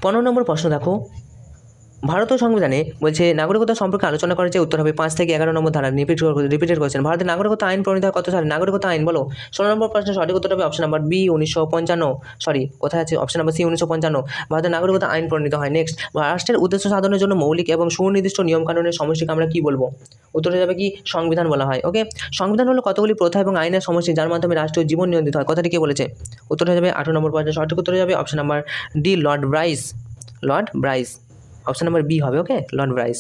15 নম্বর প্রশ্ন দেখো, ভারতীয় সংবিধানে বলছে নাগরিকত্ব সম্পর্কে আলোচনা করার যে উত্তর হবে 5 থেকে 11 নম্বর ধারা। Repeated question. ভারতের নাগরিকত্ব আইন প্রণীত হয় কত সালে? নাগরিকত্ব আইন বলো। 16 নম্বর প্রশ্নের সঠিক উত্তর হবে অপশন নাম্বার বি 1955। সরি, কোথায় আছে? Option number C 1955। ভারতের নাগরিকত্ব আইন প্রণীত হয়। নেক্সট, রাষ্ট্রের উদ্দেশ্য সাধনের জন্য মৌলিক এবং সুনির্দিষ্ট নিয়মকানুনের সমষ্টিকে আমরা কি বলবো? উত্তর হয়ে যাবে কি? সংবিধান বলা হয়। ওকে, সংবিধান হলো কতগুলি প্রথা এবং আইনের সমষ্টি যার মাধ্যমে রাষ্ট্রীয় জীবন নিয়ন্ত্রিত হয়। কথাটি কে বলেছে? উত্তর হয়ে যাবে 18 নম্বর প্রশ্নের সঠিক উত্তর হয়ে যাবে option number D Lord Bryce. Lord Bryce, option number B হবে। Okay, Lord Bryce.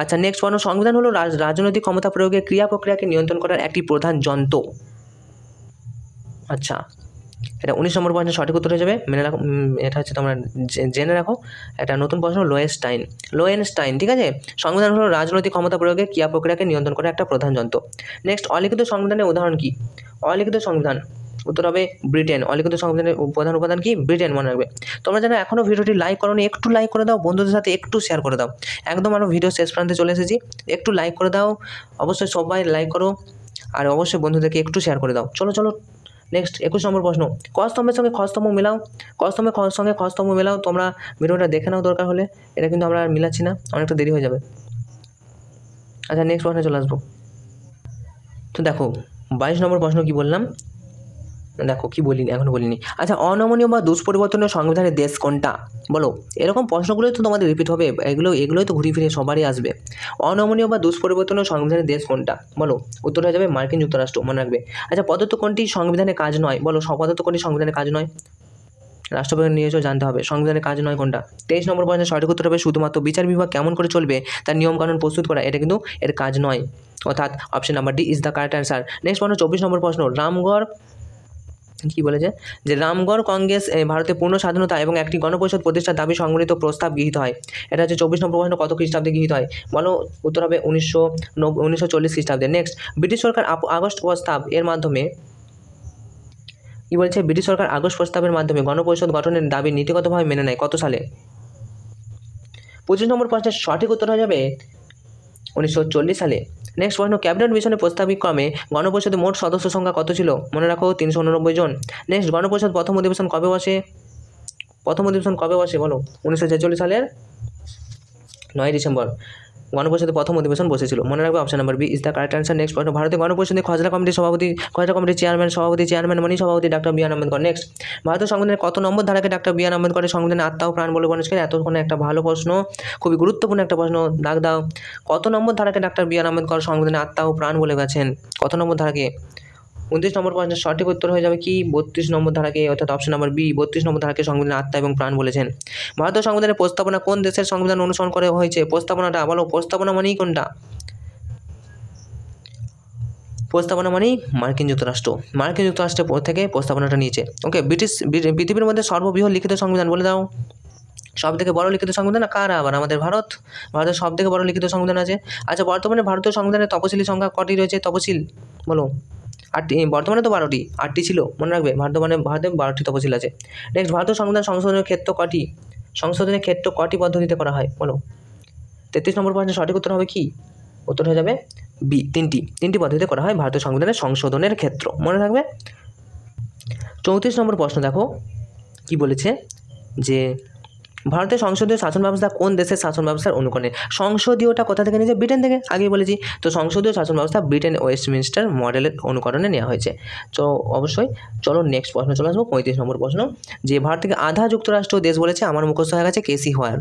আচ্ছা, নেক্সট প্রশ্ন, সংবিধান হলো রাজনৈতিক ক্ষমতা প্রয়োগের ক্রিয়া প্রক্রিয়াকে নিয়ন্ত্রণ করার একটি প্রধান যন্ত্র। আচ্ছা, এটা 19 নম্বর প্রশ্নের সঠিক উত্তর হয়ে যাবে। মেনে রাখো, এটা হচ্ছে তোমরা জেনে রাখো। একটা নতুন প্রশ্ন, লোয়েনস্টাইন। ঠিক আছে, সংবিধান হলো রাজনৈতিক ক্ষমতা প্রয়োগের ক্রিয়া প্রক্রিয়াকে নিয়ন্ত্রণ করার একটা প্রধান যন্ত্র। নেক্সট, অলিখিত সংবিধানের উদাহরণ কি? অলিখিত সংবিধান, উত্তর হবে ব্রিটেন। অলিখিত সংবিধানের প্রধান উপাদান কি? ব্রিটেন, মনে রাখবে। তোমরা যারা এখনও ভিডিওটি লাইক করোনি, একটু লাইক করে দাও, বন্ধুদের সাথে একটু শেয়ার করে দাও। একদম আমরা ভিডিও শেষ প্রান্তে চলে এসেছি, একটু লাইক করে দাও, অবশ্যই সবাই লাইক করো, আর অবশ্যই বন্ধুদেরকে একটু শেয়ার করে দাও। চলো। নেক্সট, 21 নম্বর প্রশ্ন, ক স্তম্ভের সঙ্গে খ স্তম্ভ মেলাও। ক স্তম্ভের সঙ্গে খ স্তম্ভ মেলাও। তোমরা ভিডিওটা দেখে নাও দরকার হলে, এটা কিন্তু আমরা আর মিলাচ্ছি না, অনেকটা দেরি হয়ে যাবে। আচ্ছা, নেক্সট প্রশ্নে চলে আসবো। তো দেখো 22 নম্বর প্রশ্ন কি বললাম, দেখো কি বলিনি, এখনো বলিনি। আচ্ছা, অনমনীয় বা দুষ্পরিবর্তনীয় সংবিধানের দেশ কোনটা? বলো। এরকম প্রশ্নগুলোই তো তোমাদের রিপিট হবে, এগুলোই তো ঘুরে ফিরে সবারই আসবে। অনমনীয় বা দুষ্পরিবর্তনীয় সংবিধানের দেশ কোনটা? বলো। উত্তর হয়ে যাবে মার্কিন যুক্তরাষ্ট্র, মনে রাখবে। আচ্ছা, পদার্থ কোনটি সংবিধানের কাজ নয়? বলো, পদার্থ কোনটি সংবিধানের কাজ নয়? রাষ্ট্রবিজ্ঞান নিয়েও জানতে হবে, সংবিধানের কাজ নয় কোনটা? 23 নম্বর প্রশ্নের সঠিক উত্তর হবে শুধুমাত্র বিচার বিভাগ কেমন করে চলবে তার নিয়মকানুন প্রস্তুত করা। এটা কিন্তু এর কাজ নয়, অর্থাৎ option number D is the correct answer. Next প্রশ্ন, 24 নম্বর প্রশ্ন, রামগড় কি বলেছে? যে রামগড় কংগ্রেস ভারতের পূর্ণ স্বাধীনতা এবং একটি গণপরিষদ প্রতিষ্ঠার দাবি সংবলিত প্রস্তাব গৃহীত হয়। এটা হচ্ছে 24 নম্বর প্রশ্ন, কত খ্রিস্টাব্দে গৃহীত হয়? বলো। উত্তর হবে 1940 খ্রিস্টাব্দে। নেক্সট, ব্রিটিশ সরকার আগস্ট প্রস্তাব এর মাধ্যমে কি বলছে? ব্রিটিশ সরকার আগস্ট প্রস্তাবের মাধ্যমে গণপরিষদ গঠনের দাবি নীতিগতভাবে মেনে নেয় কত সালে? 25 নম্বর প্রশ্নের সঠিক উত্তর হয়ে যাবে 1940 সালে। নেক্সট প্রশ্ন, ক্যাবিনেট মিশনের প্রস্তাবিক ক্রমে গণপরিষদের মোট সদস্য সংখ্যা কত ছিল? মনে রাখো 389 জন। নেক্সট, গণপরিষদ প্রথম অধিবেশন কবে বসে? বলো। 1946 সালের 9 ডিসেম্বর গণপরিষদের প্রথম অধিবেশন বসেছিল, মনে রাখবে। Option number B is the correct answer. Next প্রশ্ন, ভারতীয় গণপরিষদের খসড়া কমিটির চেয়ারম্যান মানি সভাপতি doctor B R Ambedkar. Next, ভারতীয় সংবিধানের কত নম্বর ধারাকে ডাক্তার বি আর আম্বেদকরের সংবিধানের আত্মা ও প্রাণ বলে গণেশ করেন? এতক্ষণ একটা ভালো প্রশ্ন, খুবই গুরুত্বপূর্ণ একটা প্রশ্ন, দাগ দাও। কত নম্বর ধারাকে ডাক্তার বি আর আম্বেদকর সংবিধানের আত্মা ও প্রাণ বলে গেছেন? কত নম্বর ধারাকে? 29 নম্বর প্রশ্নের সঠিক উত্তর হয়ে যাবে কি? 32 নম্বর ধারাকে, অর্থাৎ অপশন নাম্বার বি 32 নম্বর ধারাকে সংবিধানের আত্মা এবং প্রাণ বলেছেন। ভারতীয় সংবিধানের প্রস্তাবনা কোন দেশের সংবিধান অনুসরণ করে হয়েছে? প্রস্তাবনাটা বলো। প্রস্তাবনা মানেই কোনটা? প্রস্তাবনা মানেই মার্কিন যুক্তরাষ্ট্রের থেকে প্রস্তাবনাটা নিয়েছে। ওকে, পৃথিবীর মধ্যে সর্ববৃহৎ লিখিত সংবিধান বলে দাও। সব থেকে বড় লিখিত সংবিধান কারা? আবার আমাদের ভারতের সব থেকে বড় লিখিত সংবিধান আছে। আচ্ছা, বর্তমানে ভারতীয় সংবিধানের তপশিলি সংখ্যা কটি রয়েছে? তপশিল বলো। 8টি, বর্তমানে তো 12টি, 8টি ছিল, মনে রাখবে। ভারতে 12টি তপশিল আছে। নেক্সট, ভারতীয় সংবিধান সংশোধনের ক্ষেত্র কটি পদ্ধতিতে করা হয়? বলো। 33 নম্বর প্রশ্নের সঠিক উত্তর হবে কি? উত্তর হয়ে যাবে বি, তিনটি পদ্ধতিতে করা হয় ভারতীয় সংবিধানের সংশোধনের ক্ষেত্র, মনে রাখবে। 34 নম্বর প্রশ্ন দেখো কি বলেছে, যে ভারতের সংসদীয় শাসন ব্যবস্থা কোন দেশের শাসন ব্যবস্থার অনুকরণে? সংসদীয়টা কোথা থেকে নিয়েছে? ব্রিটেন থেকে, আগেই বলেছি তো। সংসদীয় শাসন ব্যবস্থা ব্রিটেন ওয়েস্টমিনস্টার মডেলের অনুকরণে নেওয়া হয়েছে। তো অবশ্যই চলো নেক্সট প্রশ্ন চলে আসবো। 35 নম্বর প্রশ্ন, যে ভারত থেকে আধা যুক্তরাষ্ট্র দেশ বলেছে, আমার মুখস্থ হয়ে গেছে কেসি হোয়ার।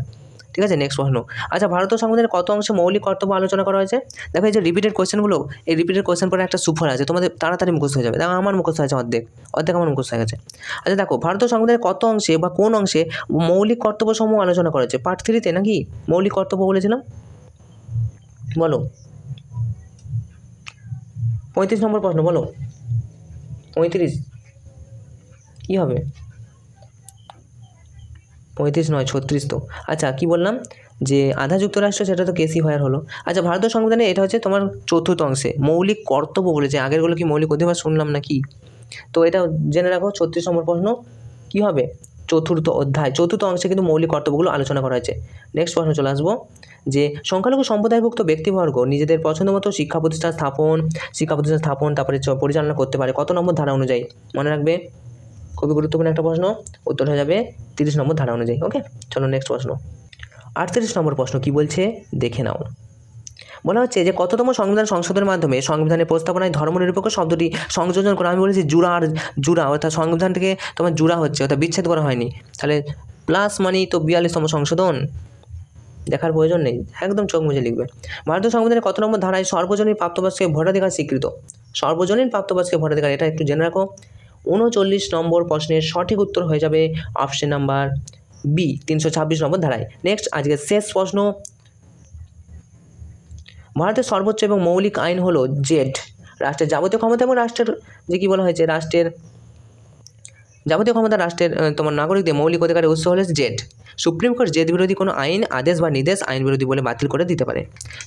ঠিক আছে, নেক্সট প্রশ্ন, আচ্ছা, ভারতীয় সংবিধানের কত অংশে মৌলিক কর্তব্য আলোচনা করা হয়েছে? দেখো, এই যে রিপিটেড কোয়েশ্চেনগুলো, এই রিপিটেড কোয়েশ্চেন পরে একটা সুফল আছে, তোমাদের তাড়াতাড়ি মুখস্থ হয়ে যাবে। দেখো, আমার মুখস্থ হয়েছে অর্ধেক আমার মুখস্থ হয়ে গেছে। আচ্ছা দেখো, ভারতীয় সংবিধানের কত অংশে বা কোন অংশে মৌলিক কর্তব্য সমূহ আলোচনা করা হয়েছে? পার্ট 3-তে নাকি মৌলিক কর্তব্য বলেছিলাম? বলো। 35 নম্বর প্রশ্ন, বলো। 35 কী হবে? 35 নয়, 36 তো। আচ্ছা, কি বললাম, যে আধা যুক্তরাষ্ট্র, সেটা তো কেসি হোয়ার হলো। আচ্ছা, ভারতীয় সংবিধানে এটা হচ্ছে তোমার চতুর্থ অংশে মৌলিক কর্তব্য বলেছে, আগেরগুলো কি মৌলিক অধিকার শুনলাম নাকি? তো এটা জেনে রাখো। 36 নম্বর প্রশ্ন কী হবে? চতুর্থ অংশে কিন্তু মৌলিক কর্তব্যগুলো আলোচনা করা হয়েছে। নেক্সট প্রশ্ন চলে আসবো, যে সংখ্যালঘু সম্প্রদায়ভুক্ত ব্যক্তিবর্গ নিজেদের পছন্দ মতো শিক্ষা প্রতিষ্ঠান স্থাপন তারপরে পরিচালনা করতে পারে কত নম্বর ধারা অনুযায়ী? মনে রাখবে, খুবই গুরুত্বপূর্ণ একটা প্রশ্ন। উত্তর হয়ে যাবে 30 নম্বর ধারা অনুযায়ী। ওকে, চলো নেক্সট প্রশ্ন। 38 নম্বর প্রশ্ন কি বলছে দেখে নাও। বলা হচ্ছে যে কততম সংবিধান সংশোধনের মাধ্যমে সংবিধানের প্রস্তাবনায় ধর্মনিরপেক্ষ শব্দটি সংযোজন করা। আমি বলেছি জুড়া অর্থাৎ সংবিধানটাকে তোমার জুড়া হচ্ছে অর্থাৎ বিচ্ছেদ করা হয়নি। তাহলে প্লাস মানেই তো 42তম সংশোধন, দেখার প্রয়োজন নেই, একদম চোখ মুজে লিখবে। ভারতীয় সংবিধানের কত নম্বর ধারায় সর্বজনীন প্রাপ্তবয়স্কের ভোটাধিকার স্বীকৃত? সর্বজনীন প্রাপ্তবয়স্কের ভোটাধিকার, এটা একটু জেনে রাখো। 39 নম্বর প্রশ্নের সঠিক উত্তর হয়ে যাবে অপশন নাম্বার বি, 326 নম্বর ধারায়। নেক্সট আজকের শেষ প্রশ্ন, ভারতের সর্বোচ্চ এবং মৌলিক আইন হলো জেড। রাষ্ট্রের যাবতীয় ক্ষমতা এবং রাষ্ট্রের যে কী বলা হয়েছে, রাষ্ট্রের যাবতীয় ক্ষমতা রাষ্ট্রের তোমার নাগরিকদের মৌলিক অধিকারের উৎস হলে জেড। সুপ্রিম কোর্ট জেড বিরোধী কোনো আইন, আদেশ বা নির্দেশ আইন বিরোধী বলে বাতিল করে দিতে পারে।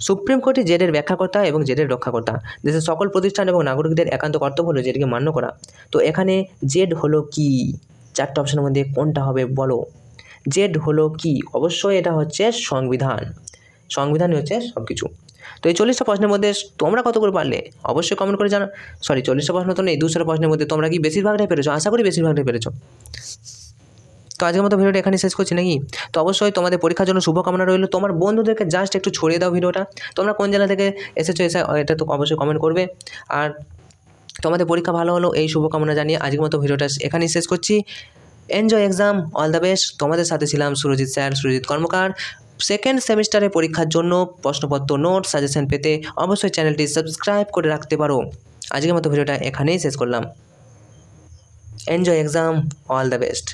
সুপ্রিম কোর্টই জেডের ব্যাখ্যাকর্তা এবং জেডের রক্ষাকর্তা। দেশের সকল প্রতিষ্ঠান এবং নাগরিকদের একান্ত কর্তব্য হলো জেডকে মান্য করা। তো এখানে জেড হলো কি? 4টে অপশনের মধ্যে কোনটা হবে বলো? জেড হলো কি? অবশ্যই এটা হচ্ছে সংবিধান। সংবিধানই হচ্ছে সব কিছু। তো এই 40টা প্রশ্নের মধ্যে তোমরা কত করে পারলে অবশ্যই কমেন্ট করে জানো। 40টা প্রশ্ন তো নেই, 200টা প্রশ্নের মধ্যে তোমরা কি বেশিরভাগটাই পেরেছো? আশা করি বেশিরভাগটাই পেরেছো। তো আজকের মতো ভিডিওটা এখানে শেষ করছি নাকি? তো অবশ্যই তোমাদের পরীক্ষার জন্য শুভকামনা রইল। তোমার বন্ধুদেরকে জাস্ট একটু ছড়িয়ে দাও ভিডিওটা। তোমরা কোন জেলা থেকে এসেছো এটা তো অবশ্যই কমেন্ট করবে। আর তোমাদের পরীক্ষা ভালো হলো এই শুভকামনা জানিয়ে আজকের মতো ভিডিওটা এখানেই শেষ করছি। Enjoy exam, all the best. তোমাদের সাথে ছিলাম সুরজিৎ স্যার, সুরজিৎ কর্মকার। সেকেন্ড সেমিস্টারের পরীক্ষার জন্য প্রশ্নপত্র, নোট, সাজেশন পেতে অবশ্যই চ্যানেলটি সাবস্ক্রাইব করে রাখতে পারো। আজকের মতো ভিডিওটা এখানেই শেষ করলাম। Enjoy exam, all the best.